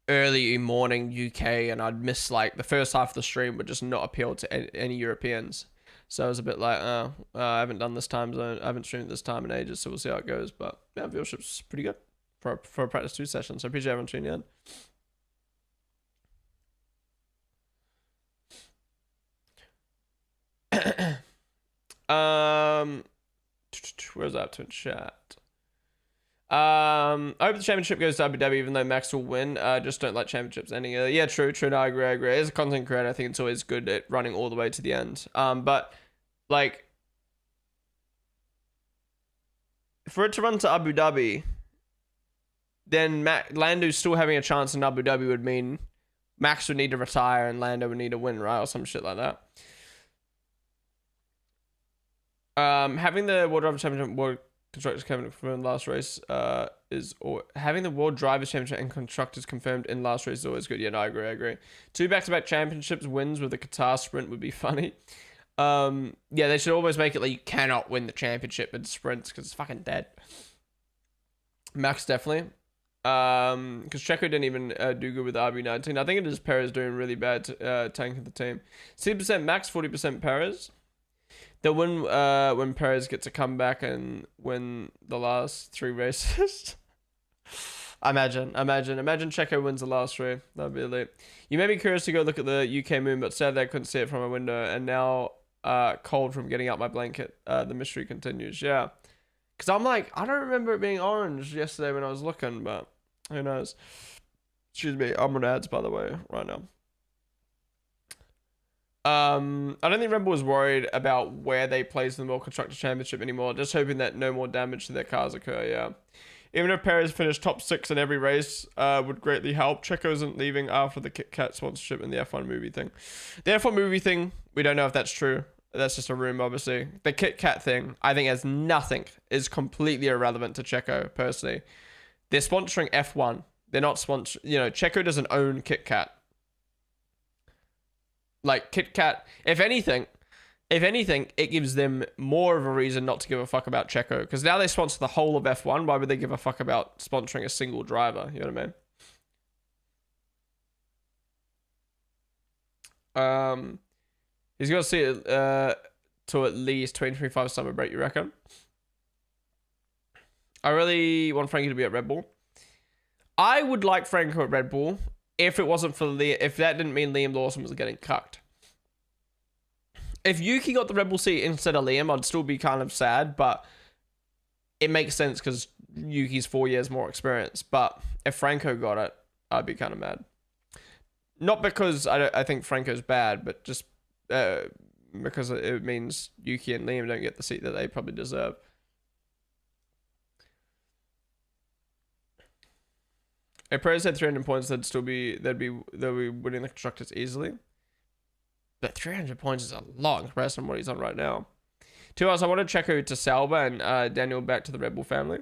early morning UK, and I'd miss like the first half of the stream would just not appeal to any Europeans. So I was a bit like, I haven't done this time zone, I haven't streamed this time in ages, so we'll see how it goes. But yeah, viewership's pretty good for a practice 2 session. So appreciate everyone tuning in. Where's that to chat? I hope the championship goes to Abu Dhabi, even though Max will win. Just don't like championships ending. Yeah, true. No, I agree. As a content creator, I think it's always good at running all the way to the end. But like, for it to run to Abu Dhabi, then Lando still having a chance in Abu Dhabi would mean Max would need to retire and Lando would need to win, right? Or some shit like that. Having the World Drivers' Championship, World Constructors confirmed in last race, having the World Drivers' Championship and Constructors confirmed in last race is always good. Yeah, no, I agree. 2 back-to-back championships wins with a Qatar sprint would be funny. Yeah, they should always make it like you cannot win the championship in sprints because it's fucking dead. Max definitely. Because Checo didn't even do good with RB19. I think it is Perez doing really bad tanking the team. 60% Max, 40% Perez. Then when Perez gets a comeback and win the last 3 races. Imagine Checo wins the last 3. That'd be elite. You may be curious to go look at the UK moon, but sadly I couldn't see it from my window, and now cold from getting out my blanket. The mystery continues. Yeah, because I'm like, I don't remember it being orange yesterday when I was looking, but who knows? Excuse me, I'm on ads by the way right now. I don't think Red Bull is worried about where they place in the World Constructors Championship anymore. Just hoping that no more damage to their cars occur. Yeah. Even if Perez finished top 6 in every race, would greatly help. Checo isn't leaving after the Kit Kat sponsorship and the F1 movie thing. The F1 movie thing, we don't know if that's true. That's just a rumor, obviously. The Kit Kat thing, I think has nothing. Is completely irrelevant to Checo, personally. They're sponsoring F1. They're not sponsoring... You know, Checo doesn't own Kit Kat. Like, Kit Kat... If anything, it gives them more of a reason not to give a fuck about Checo. Because now they sponsor the whole of F1. Why would they give a fuck about sponsoring a single driver? You know what I mean? He's going to see it to at least 2025 summer break, you reckon? I really want Frankie to be at Red Bull. I would like Franco at Red Bull if it wasn't for if that didn't mean Liam Lawson was getting cucked. If Yuki got the Red Bull seat instead of Liam, I'd still be kind of sad, but it makes sense because Yuki's 4 years more experience. But if Franco got it, I'd be kind of mad. Not because I think Franco's bad, but just because it means Yuki and Liam don't get the seat that they probably deserve. If Perez had 300 points, they'd be winning the constructors easily. But 300 points is a lot in comparison to what he's on right now. 2 hours, I wanted Checo to Sauber and Daniel back to the Red Bull family.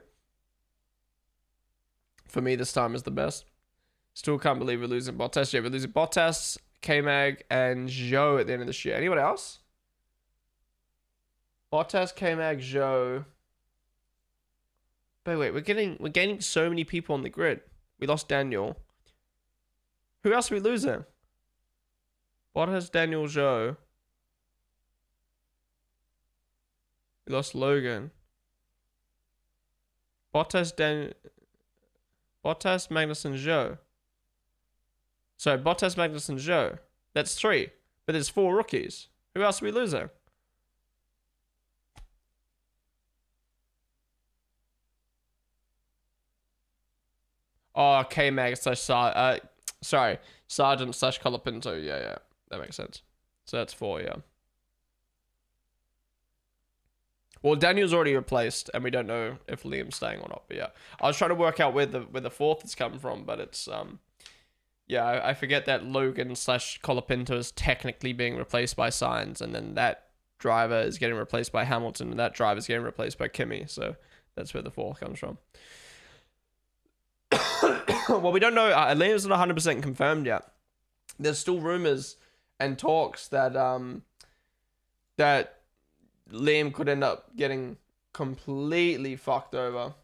For me, this time is the best. Still can't believe we're losing Bottas. Yeah, we're losing Bottas, K-Mag, and Zhou at the end of this year. Anyone else? Bottas, K-Mag, Zhou. But wait, we're gaining so many people on the grid. We lost Daniel. Who else are we losing? Bottas, Daniel, Zhou. We lost Logan. Bottas, Magnussen, Zhou. So Bottas, Magnussen, Zhou. That's 3. But there's 4 rookies. Who else are we losing? Oh, K-Mag slash sorry, Sergeant slash Colapinto. Yeah, that makes sense. So that's 4, yeah. Well, Daniel's already replaced, and we don't know if Liam's staying or not. But yeah, I was trying to work out where the 4th is coming from, but it's yeah, I forget that Logan slash Colapinto is technically being replaced by Sainz, and then that driver is getting replaced by Hamilton, and that driver is getting replaced by Kimi. So that's where the 4th comes from. Well, we don't know. Liam's not 100% confirmed yet. There's still rumors and talks that that Liam could end up getting completely fucked over.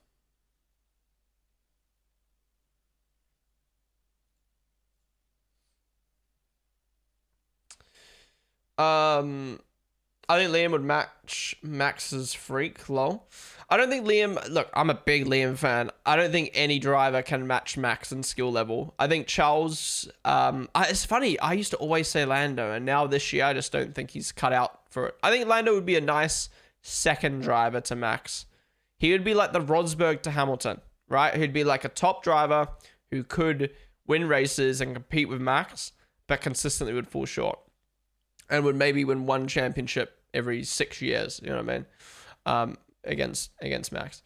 I think Liam would match Max's freak, lol. I don't think Liam... Look, I'm a big Liam fan. I don't think any driver can match Max in skill level. I think Charles... it's funny. I used to always say Lando, and now this year I just don't think he's cut out for it. I think Lando would be a nice second driver to Max. He would be like the Rosberg to Hamilton, right? He'd be like a top driver who could win races and compete with Max, but consistently would fall short. And would maybe win 1 championship every 6 years, you know what I mean? Against Max.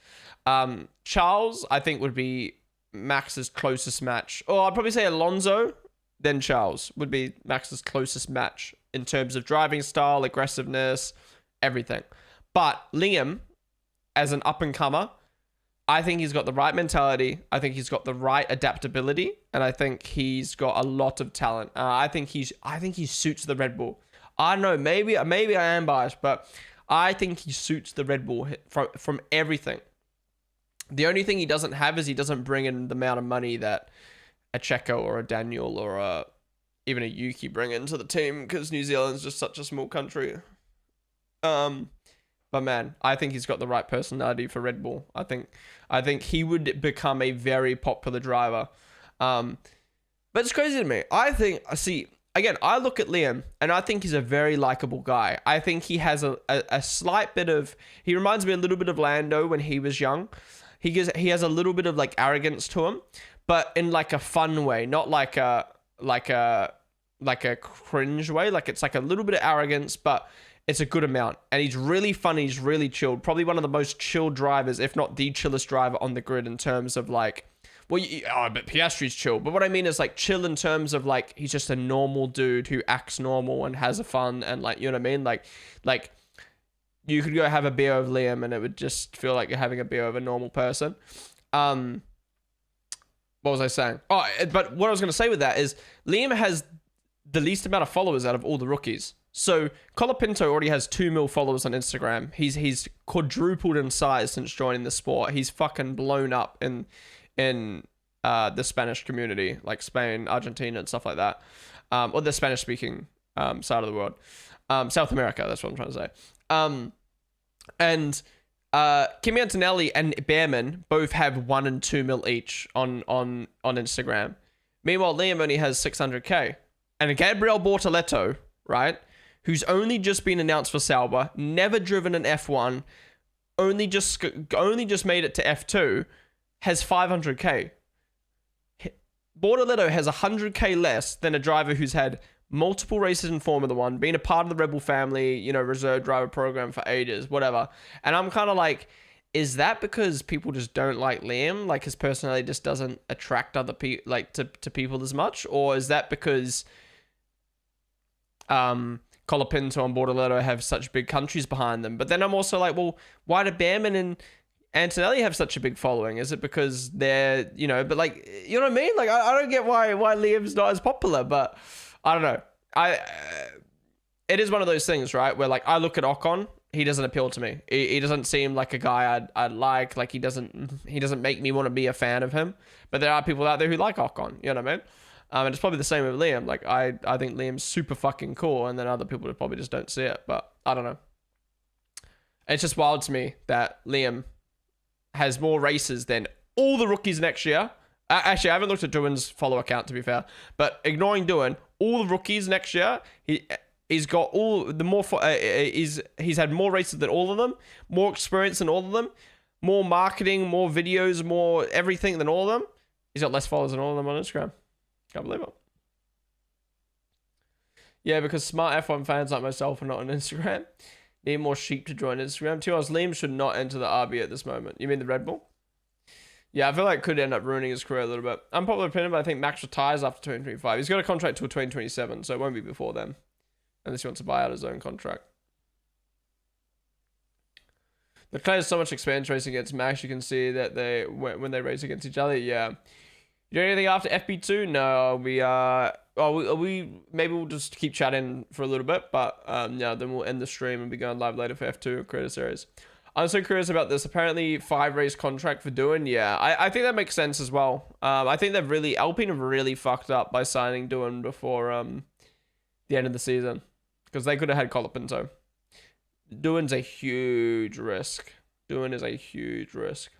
Charles, I think, would be Max's closest match. Or I'd probably say Alonso, then Charles would be Max's closest match in terms of driving style, aggressiveness, everything. But Liam, as an up-and-comer, I think he's got the right mentality. I think he's got the right adaptability, and I think he's got a lot of talent. I think he suits the Red Bull. I don't know, maybe I am biased, but I think he suits the Red Bull from everything. The only thing he doesn't have is he doesn't bring in the amount of money that a Checo or a Daniel or even a Yuki bring into the team, because New Zealand's just such a small country. But man, I think he's got the right personality for Red Bull. I think he would become a very popular driver. But it's crazy to me. I look at Liam and I think he's a very likable guy. I think he has a slight bit of, he reminds me a little bit of Lando when he was young. He has a little bit of like arrogance to him, but in like a fun way, not like a cringe way. Like it's like a little bit of arrogance, but it's a good amount. And he's really funny. He's really chilled. Probably one of the most chilled drivers, if not the chillest driver on the grid in terms of like, but Piastri's chill. But what I mean is like chill in terms of like, he's just a normal dude who acts normal and has a fun and like, you know what I mean? Like you could go have a beer with Liam and it would just feel like you're having a beer with a normal person. What was I saying? Oh, but what I was going to say with that is Liam has the least amount of followers out of all the rookies. So Colapinto already has 2 mil followers on Instagram. He's quadrupled in size since joining the sport. He's fucking blown up in the Spanish community, like Spain, Argentina, and stuff like that, or the Spanish speaking side of the world, South America. That's what I'm trying to say. And Kimi Antonelli and Behrman both have 1 and 2 mil each on Instagram. Meanwhile, Liam only has 600k, and Gabriel Bortoleto, right, who's only just been announced for Sauber, never driven an F1, only just made it to F2, has 500k. Bortoleto has 100k less than a driver who's had multiple races in Formula 1, been a part of the Red Bull family, you know, reserve driver program for ages, whatever. And I'm kind of like, is that because people just don't like Liam? Like his personality just doesn't attract other people, like to people as much? Or is that because Colapinto and Bortoleto have such big countries behind them? But then I'm also like, well, why do Behrman and Antonelli have such a big following? Is it because they're, you know, but like, you know what I mean? Like, I don't get why Liam's not as popular, but I don't know. It is one of those things, right? Where like, I look at Ocon, he doesn't appeal to me. He doesn't seem like a guy I'd like. Like he doesn't make me want to be a fan of him. But there are people out there who like Ocon, you know what I mean? And it's probably the same with Liam. Like I think Liam's super fucking cool, and then other people probably just don't see it. But I don't know. It's just wild to me that Liam has more races than all the rookies next year. Actually, I haven't looked at Duan's follow account, to be fair. But ignoring Duan, all the rookies next year, he's got all the more. He's had more races than all of them, more experience than all of them, more marketing, more videos, more everything than all of them. He's got less followers than all of them on Instagram. Can't believe it. Yeah, because smart F1 fans like myself are not on Instagram. Need more sheep to join Instagram. To be honest, Liam should not enter the RB at this moment. You mean the Red Bull? Yeah, I feel like it could end up ruining his career a little bit. Unpopular opinion, but I think Max retires after 2025. He's got a contract till 2027, so it won't be before then. Unless he wants to buy out his own contract. Leclerc has so much experience racing against Max. You can see that when they race against each other, yeah. You do anything after FP2? No, maybe we'll just keep chatting for a little bit, but yeah, then we'll end the stream and be going live later for F2 Creator Series. I'm so curious about this. Apparently, 5-race contract for Duan. Yeah, I think that makes sense as well. I think Alpine have really fucked up by signing Duan before the end of the season, because they could have had Colapinto. Duan's a huge risk. Duan is a huge risk.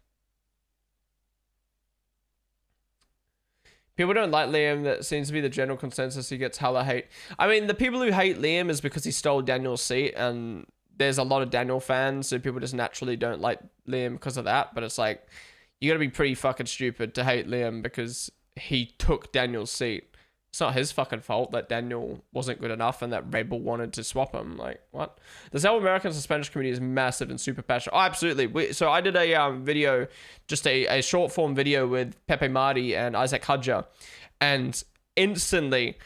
People don't like Liam. That seems to be the general consensus. He gets hella hate. I mean, the people who hate Liam is because he stole Daniel's seat, and there's a lot of Daniel fans, so people just naturally don't like Liam because of that. But it's like, you gotta be pretty fucking stupid to hate Liam because he took Daniel's seat. It's not his fucking fault that Daniel wasn't good enough and that Red Bull wanted to swap him. Like, what? The South American Spanish community is massive and super passionate. Oh, absolutely. So I did a video, just a short form video with Pepe Marti and Isaac Hudger. And instantly,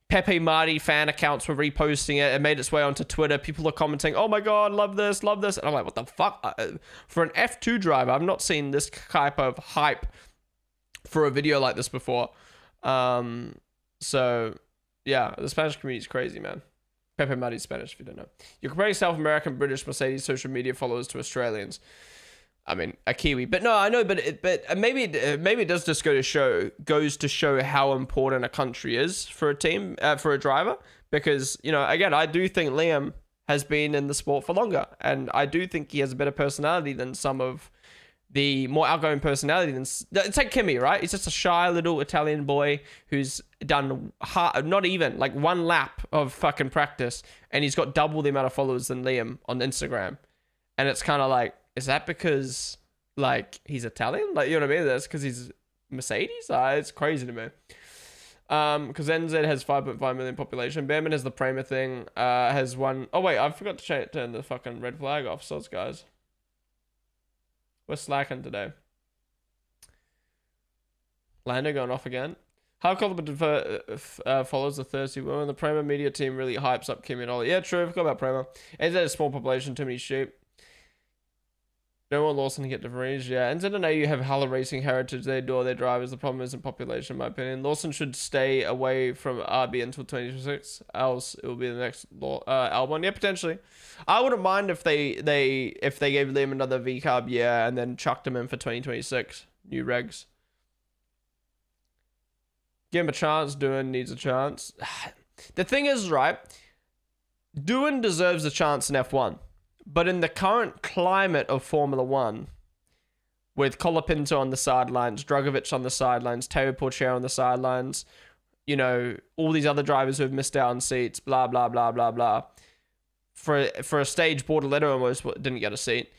Pepe Marti fan accounts were reposting it. It made its way onto Twitter. People are commenting, oh my God, love this, love this. And I'm like, what the fuck? For an F2 driver, I've not seen this type of hype for a video like this before. So, yeah, the Spanish community is crazy, man. Pepe Marti's Spanish, if you don't know. You're comparing South American, British, Mercedes social media followers to Australians. I mean, a Kiwi. But no, I know, but maybe it does just goes to show how important a country is for a team, for a driver. Because, you know, again, I do think Liam has been in the sport for longer, and I do think he has a better personality than some of the more outgoing personality than... It's like Kimi, right? He's just a shy little Italian boy who's done not even like one lap of fucking practice, and he's got double the amount of followers than Liam on Instagram. And it's kind of like, is that because like he's Italian? Like, you know what I mean? That's because he's Mercedes? It's crazy to me. Because NZ has 5.5 million population. Behrman has the Prema thing. Has one... Oh wait, I forgot to turn the fucking red flag off. Soz, guys. We're slacking today. Lando going off again. How competent follows the thirsty woman. The Prema media team really hypes up Kimi and Ollie. Yeah, true. I forgot about Prema. NZ has a small population, too many sheep. Don't want Lawson to get DeVries. Yeah, NZ and AU have hella racing heritage. They adore their drivers. The problem isn't population, in my opinion. Lawson should stay away from RB until 2026. Else, it will be the next Albon. Yeah, potentially. I wouldn't mind if they gave Liam another V-carb year and then chucked him in for 2026. New regs. Give him a chance. Doohan needs a chance. The thing is, right, Doohan deserves a chance in F1. But in the current climate of Formula 1, with Colapinto on the sidelines, Drugovich on the sidelines, Teo Porcher on the sidelines, you know, all these other drivers who have missed out on seats, blah, blah, blah, blah, blah. For a stage, Bortoletto almost didn't get a seat.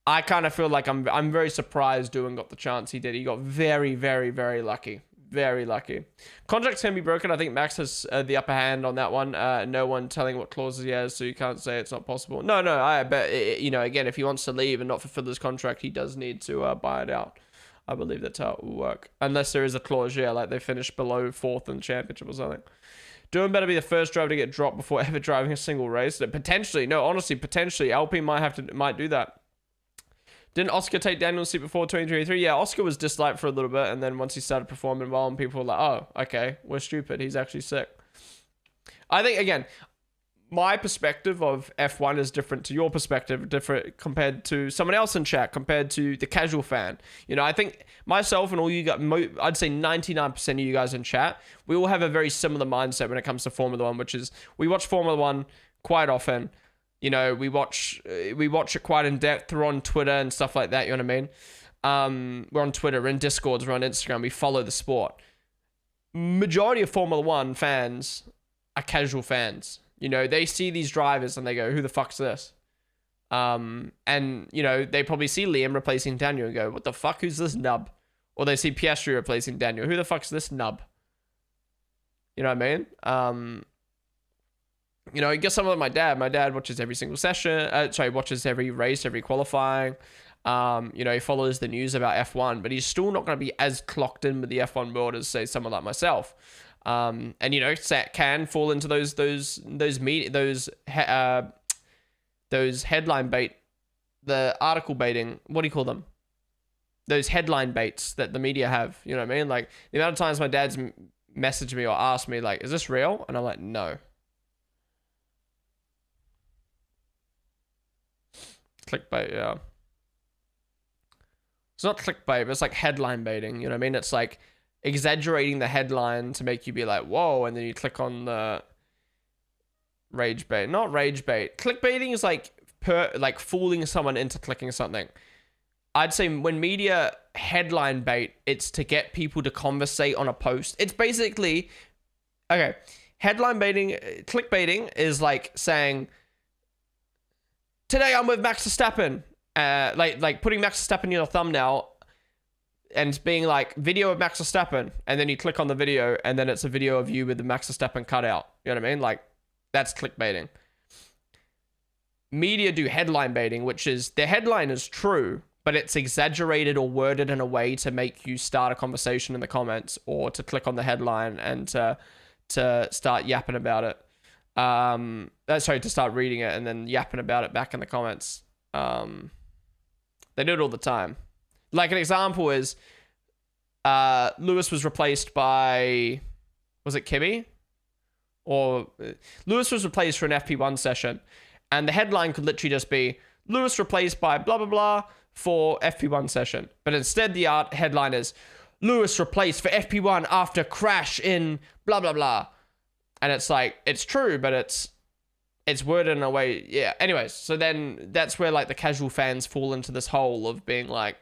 I kind of feel like I'm very surprised Doohan got the chance he did. He got very, very, very lucky. Very lucky. Contracts can be broken. I think Max has the upper hand on that one. No one telling what clauses he has, so you can't say it's not possible. No, I bet, you know, again, if he wants to leave and not fulfill his contract, he does need to buy it out. I believe that's how it will work. Unless there is a clause, yeah, like they finish below 4th in the championship or something. Doohan better be the first driver to get dropped before ever driving a single race. Potentially, no, honestly, potentially, Alpine might do that. Didn't Oscar take Daniel's seat before 2023? Yeah, Oscar was disliked for a little bit, and then once he started performing well, and people were like, oh, okay, we're stupid. He's actually sick. I think, again, my perspective of F1 is different to your perspective, different compared to someone else in chat, compared to the casual fan. You know, I think myself and all you guys, I'd say 99% of you guys in chat, we all have a very similar mindset when it comes to Formula 1, which is we watch Formula 1 quite often. You know, we watch it quite in depth. We're on Twitter and stuff like that. You know what I mean? We're on Twitter, we're in Discords, we're on Instagram. We follow the sport. Majority of Formula 1 fans are casual fans. You know, they see these drivers and they go, "Who the fuck's this?" And you know, they probably see Liam replacing Daniel and go, "What the fuck? Who's this nub?" Or they see Piastri replacing Daniel. Who the fuck's this nub? You know what I mean? You know, I guess some of my dad watches every single session. Watches every race, every qualifying. You know, he follows the news about F1, but he's still not going to be as clocked in with the F1 world as, say, someone like myself. And you know, can fall into those headline bait, the article baiting. What do you call them? Those headline baits that the media have. You know what I mean? Like the amount of times my dad's messaged me or asked me, like, "Is this real?" And I'm like, "No." Clickbait, yeah. It's not clickbait, but it's like headline baiting. You know what I mean? It's like exaggerating the headline to make you be like, whoa, and then you click on the rage bait. Not rage bait. Clickbaiting is like fooling someone into clicking something. I'd say when media headline bait, it's to get people to conversate on a post. It's basically, okay, headline baiting, clickbaiting is like saying, "Today I'm with Max Verstappen," like putting Max Verstappen in your thumbnail and being like, "Video of Max Verstappen," and then you click on the video and then it's a video of you with the Max Verstappen cutout. You know what I mean? Like, that's clickbaiting. Media do headline baiting, which is the headline is true, but it's exaggerated or worded in a way to make you start a conversation in the comments or to click on the headline and to start yapping about it. To start reading it and then yapping about it back in the comments. They do it all the time. Like an example is, Lewis was replaced by, was it Kimi? Or Lewis was replaced for an FP1 session, and the headline could literally just be, "Lewis replaced by blah blah blah for FP1 session. But instead, the headline is Lewis replaced for FP1 after crash in blah, blah, blah. And it's like, it's true, but it's worded in a way. Yeah. Anyways, so then that's where like the casual fans fall into this hole of being like,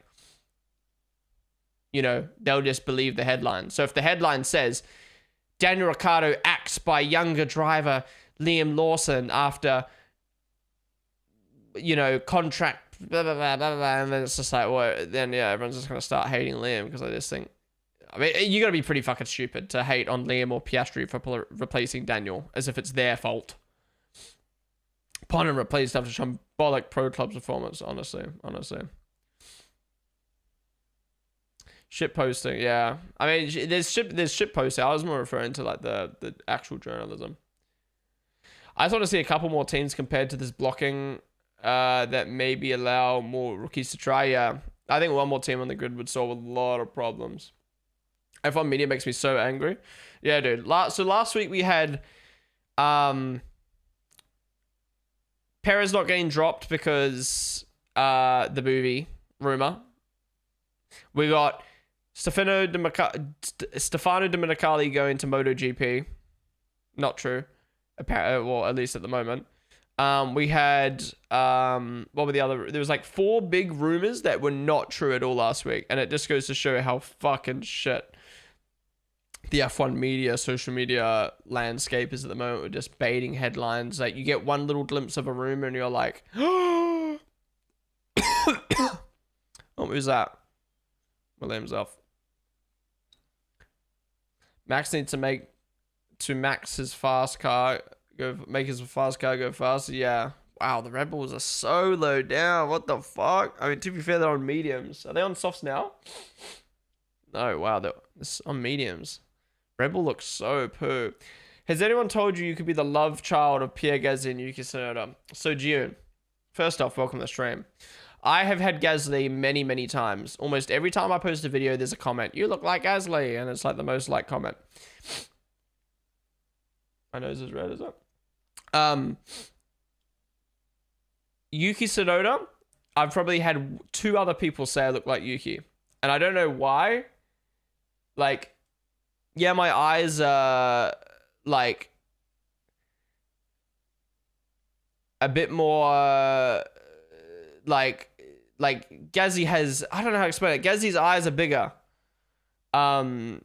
you know, they'll just believe the headline. So if the headline says Daniel Ricciardo axed by younger driver Liam Lawson after, you know, contract, blah, blah, blah, blah, blah, and then it's just like, well, then yeah, everyone's just going to start hating Liam because I just think, I mean, you got to be pretty fucking stupid to hate on Liam or Piastri for replacing Daniel as if it's their fault. Ponden replaced after shambolic Pro Club performance, honestly. Shit posting, yeah. I mean, there's shit posting. I was more referring to like the actual journalism. I just want to see a couple more teams compared to this blocking that maybe allow more rookies to try. Yeah, I think one more team on the grid would solve a lot of problems. F1 Media makes me so angry. Yeah, dude. So last week we had Perez not getting dropped because the movie rumor. We got Stefano Domenicali going to MotoGP. Not true. Apparently, well, at least at the moment. We had what were the other? There was like 4 big rumors that were not true at all last week, and it just goes to show how fucking shit the F1 media, social media landscape is at the moment. We're just baiting headlines. Like you get one little glimpse of a rumor, and you're like, "Oh, who's that?" Williams off. Max needs to make his fast car go faster. Yeah. Wow, the Red Bulls are so low down. What the fuck? I mean, to be fair, they're on mediums. Are they on softs now? No, wow, they're on mediums. Red Bull looks so poo. Has anyone told you could be the love child of Pierre Gasly and Yuki Tsunoda? So, June, first off, welcome to the stream. I have had Gasly many, many times. Almost every time I post a video, there's a comment. You look like Gasly. And it's like the most liked comment. My nose is red, is it? Yuki Tsunoda, I've probably had 2 other people say I look like Yuki. And I don't know why. Like, yeah, my eyes are like a bit more like Gasly has, I don't know how to explain it. Gasly's eyes are bigger than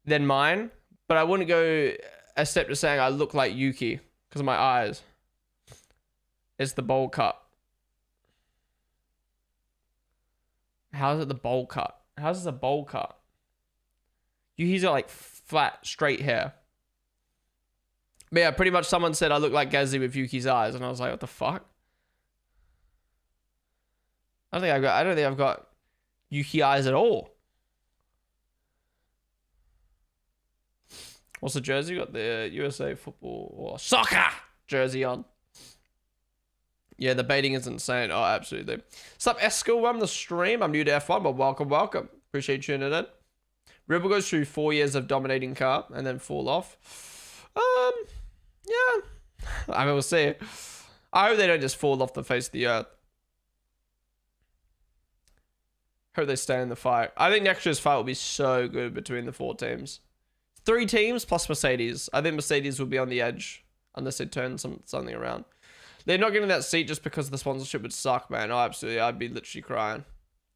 mine, but I wouldn't go a step to saying I look like Yuki because of my eyes. It's the bowl cut. How is it the bowl cut? How's this a bowl cut? Yuki's got like flat, straight hair. But yeah, pretty much someone said I look like Gasly with Yuki's eyes, and I was like, what the fuck? I don't think I've got Yuki eyes at all. What's the jersey? Got the USA football or soccer jersey on. Yeah, the baiting is insane. Oh, absolutely. Sup, Esco? Welcome to the stream. I'm new to F1, but welcome. Appreciate you tuning in. Rebel goes through 4 years of dominating car and then fall off. Yeah. I mean, we'll see. I hope they don't just fall off the face of the earth. Hope they stay in the fight. I think next year's fight will be so good between the 4 teams. 3 teams plus Mercedes. I think Mercedes will be on the edge unless they turn something around. They're not getting that seat just because the sponsorship would suck, man. Oh, absolutely. I'd be literally crying.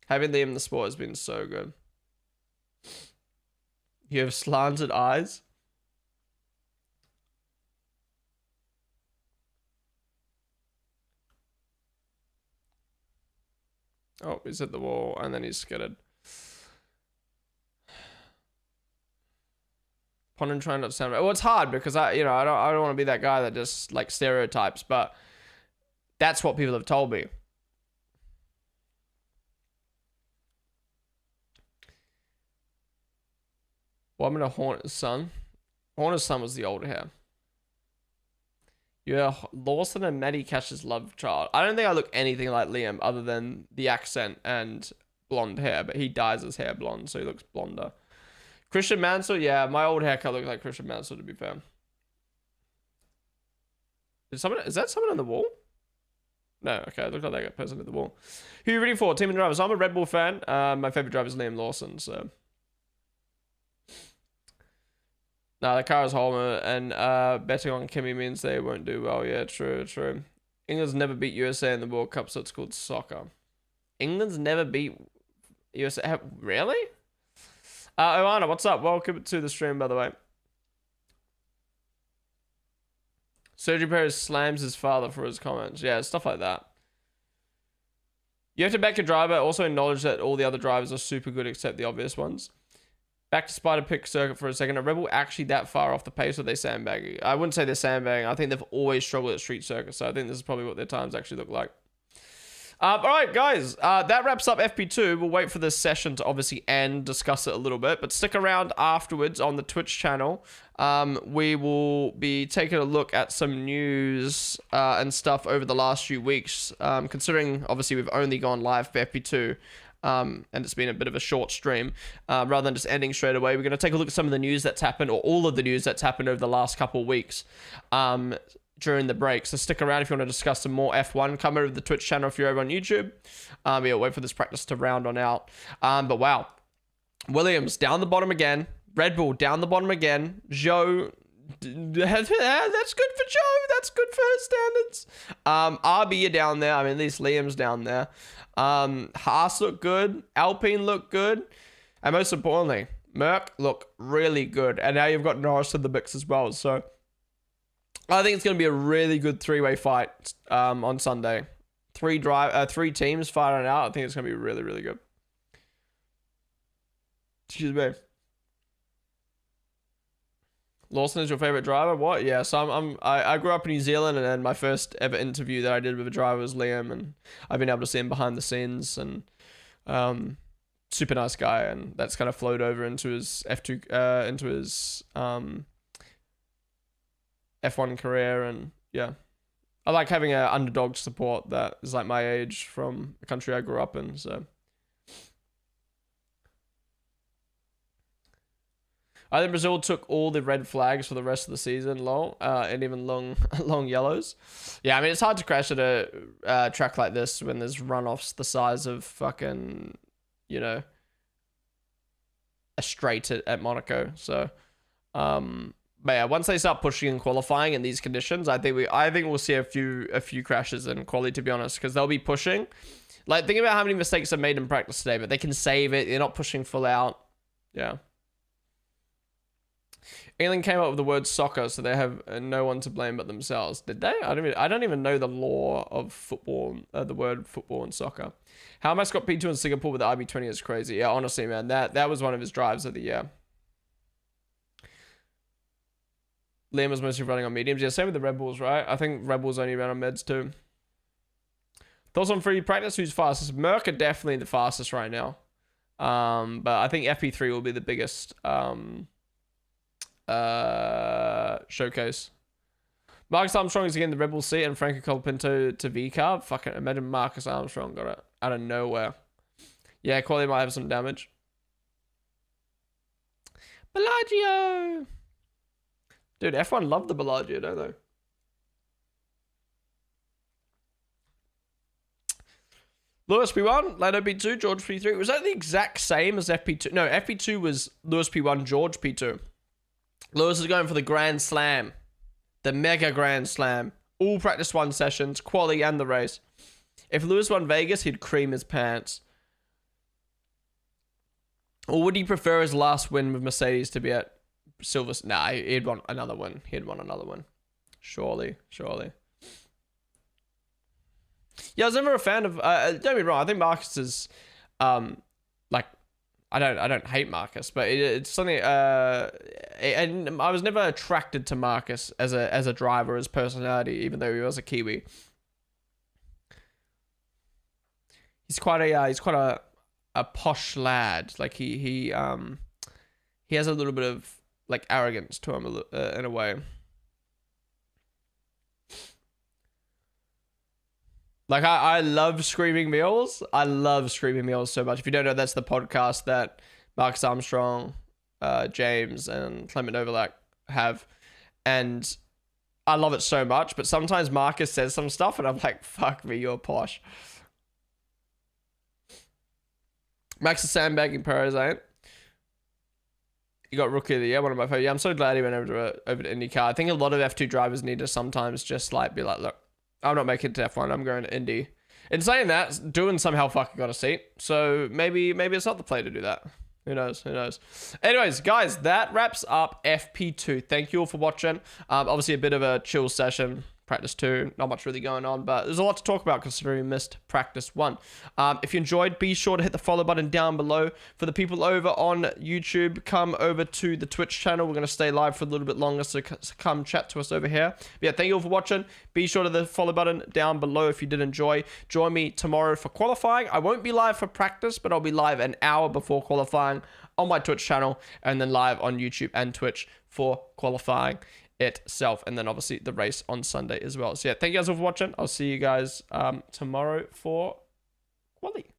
Having Liam in the sport has been so good. You have slanted eyes. Oh, he's at the wall and then he's skidded. Ponden trying not to sound right. Well, it's hard because I don't want to be that guy that just like stereotypes, but that's what people have told me. Well, I'm gonna Horner's son. Horner's son was the older hair. Yeah, Lawson and Maddie Cash's love child. I don't think I look anything like Liam other than the accent and blonde hair, but he dyes his hair blonde, so he looks blonder. Christian Mansell, yeah, my old haircut looked like Christian Mansell, to be fair. Is that someone on the wall? No, okay, it looked like that person at the wall. Who are you rooting for? Team and drivers. I'm a Red Bull fan. My favorite driver is Liam Lawson, so. No, the car is Holmer, and betting on Kimi means they won't do well. Yeah, true. England's never beat USA in the World Cup, so it's called soccer. England's never beat USA. Really? Oana, what's up? Welcome to the stream, by the way. Sergio Perez slams his father for his comments. Yeah, stuff like that. You have to back your driver. Also acknowledge that all the other drivers are super good except the obvious ones. Back to Spider Pick Circuit for a second. Are Rebel actually that far off the pace, or are they sandbagging? I wouldn't say they're sandbagging. I think they've always struggled at street circuits, so I think this is probably what their times actually look like. All right, guys, that wraps up FP2. We'll wait for this session to obviously end, discuss it a little bit, but stick around afterwards on the Twitch channel. We will be taking a look at some news and stuff over the last few weeks, considering obviously we've only gone live for FP2. And it's been a bit of a short stream. Rather than just ending straight away, we're going to take a look at some of the news that's happened, or all of the news that's happened over the last couple of weeks during the break. So stick around if you want to discuss some more F1. Come over to the Twitch channel if you're over on YouTube. Yeah, wait for this practice to round on out. But wow. Williams down the bottom again. Red Bull down the bottom again. Zhou, that's good for Zhou. That's good for her standards. RB are down there. I mean, at least Liam's down there. Haas look good. Alpine look good. And most importantly, Merc look really good. And now you've got Norris in the mix as well. So I think it's going to be a really good three-way fight on Sunday. Three teams fighting out. I think it's going to be really, really good. Excuse me. Lawson is your favorite driver? What? Yeah, so I grew up in New Zealand, and then my first ever interview that I did with a driver was Liam, and I've been able to see him behind the scenes, and super nice guy, and that's kind of flowed over into his F2 into his F1 career, and yeah, I like having an underdog support that is like my age from the country I grew up in. So I think Brazil took all the red flags for the rest of the season, lol, and even long yellows. Yeah, I mean, it's hard to crash at a track like this when there's runoffs the size of fucking, you know, a straight at Monaco. So, but yeah, once they start pushing and qualifying in these conditions, I think we'll see a few crashes in quali, to be honest, because they'll be pushing. Like, think about how many mistakes are made in practice today, but they can save it. They're not pushing full out. Yeah. England came up with the word soccer, so they have no one to blame but themselves. Did they? I don't even know the law of football, the word football and soccer. How Mascot P2 in Singapore with the RB20 is crazy. Yeah, honestly, man, that was one of his drives of the year. Liam was mostly running on mediums. Yeah, same with the Red Bulls, right? I think Red Bulls only ran on meds too. Thoughts on free practice? Who's fastest? Merc are definitely the fastest right now. But I think FP3 will be the biggest showcase. Marcus Armstrong is again the Red Bull seat and Franco Colapinto to V-Carb. Fucking imagine Marcus Armstrong got it out of nowhere. Yeah, quality might have some damage. Bellagio! Dude, F1 love the Bellagio, don't they? Lewis P1, Lando P2, George P3. Was that the exact same as FP2? No, FP2 was Lewis P1, George P2. Lewis is going for the Grand Slam. The Mega Grand Slam. All practice one sessions, quali and the race. If Lewis won Vegas, he'd cream his pants. Or would he prefer his last win with Mercedes to be at Silver? Nah, he'd want another one. Surely. Yeah, I was never a fan of. Don't get me wrong. I think Marcus is, like, I don't hate Marcus, but it's something. And I was never attracted to Marcus as a driver, as personality, even though he was a Kiwi. He's quite a posh lad. Like he has a little bit of like arrogance to him in a way. Like, I love Screaming Meals. I love Screaming Meals so much. If you don't know, that's the podcast that Marcus Armstrong, James, and Clement Novalak have. And I love it so much, but sometimes Marcus says some stuff and I'm like, fuck me, you're posh. Max is sandbagging Perez, ain't? You got Rookie of the Year, one of my favorite. Yeah, I'm so glad he went over to IndyCar. I think a lot of F2 drivers need to sometimes just like be like, look, I'm not making it to F1. I'm going to Indy. In saying that, Doing somehow fucking got a seat. So maybe it's not the play to do that. Who knows? Who knows? Anyways, guys, that wraps up FP2. Thank you all for watching. Obviously, a bit of a chill session. Practice 2, not much really going on, but there's a lot to talk about considering we missed practice 1. If you enjoyed, be sure to hit the follow button down below. For the people over on YouTube, come over to the Twitch channel. We're going to stay live for a little bit longer, so come chat to us over here. But yeah, thank you all for watching. Be sure to the follow button down below if you did enjoy. Join me tomorrow for qualifying. I won't be live for practice, but I'll be live an hour before qualifying on my Twitch channel, and then live on YouTube and Twitch for qualifying itself, and then obviously the race on Sunday as well. So yeah, thank you guys all for watching. I'll see you guys tomorrow for quali.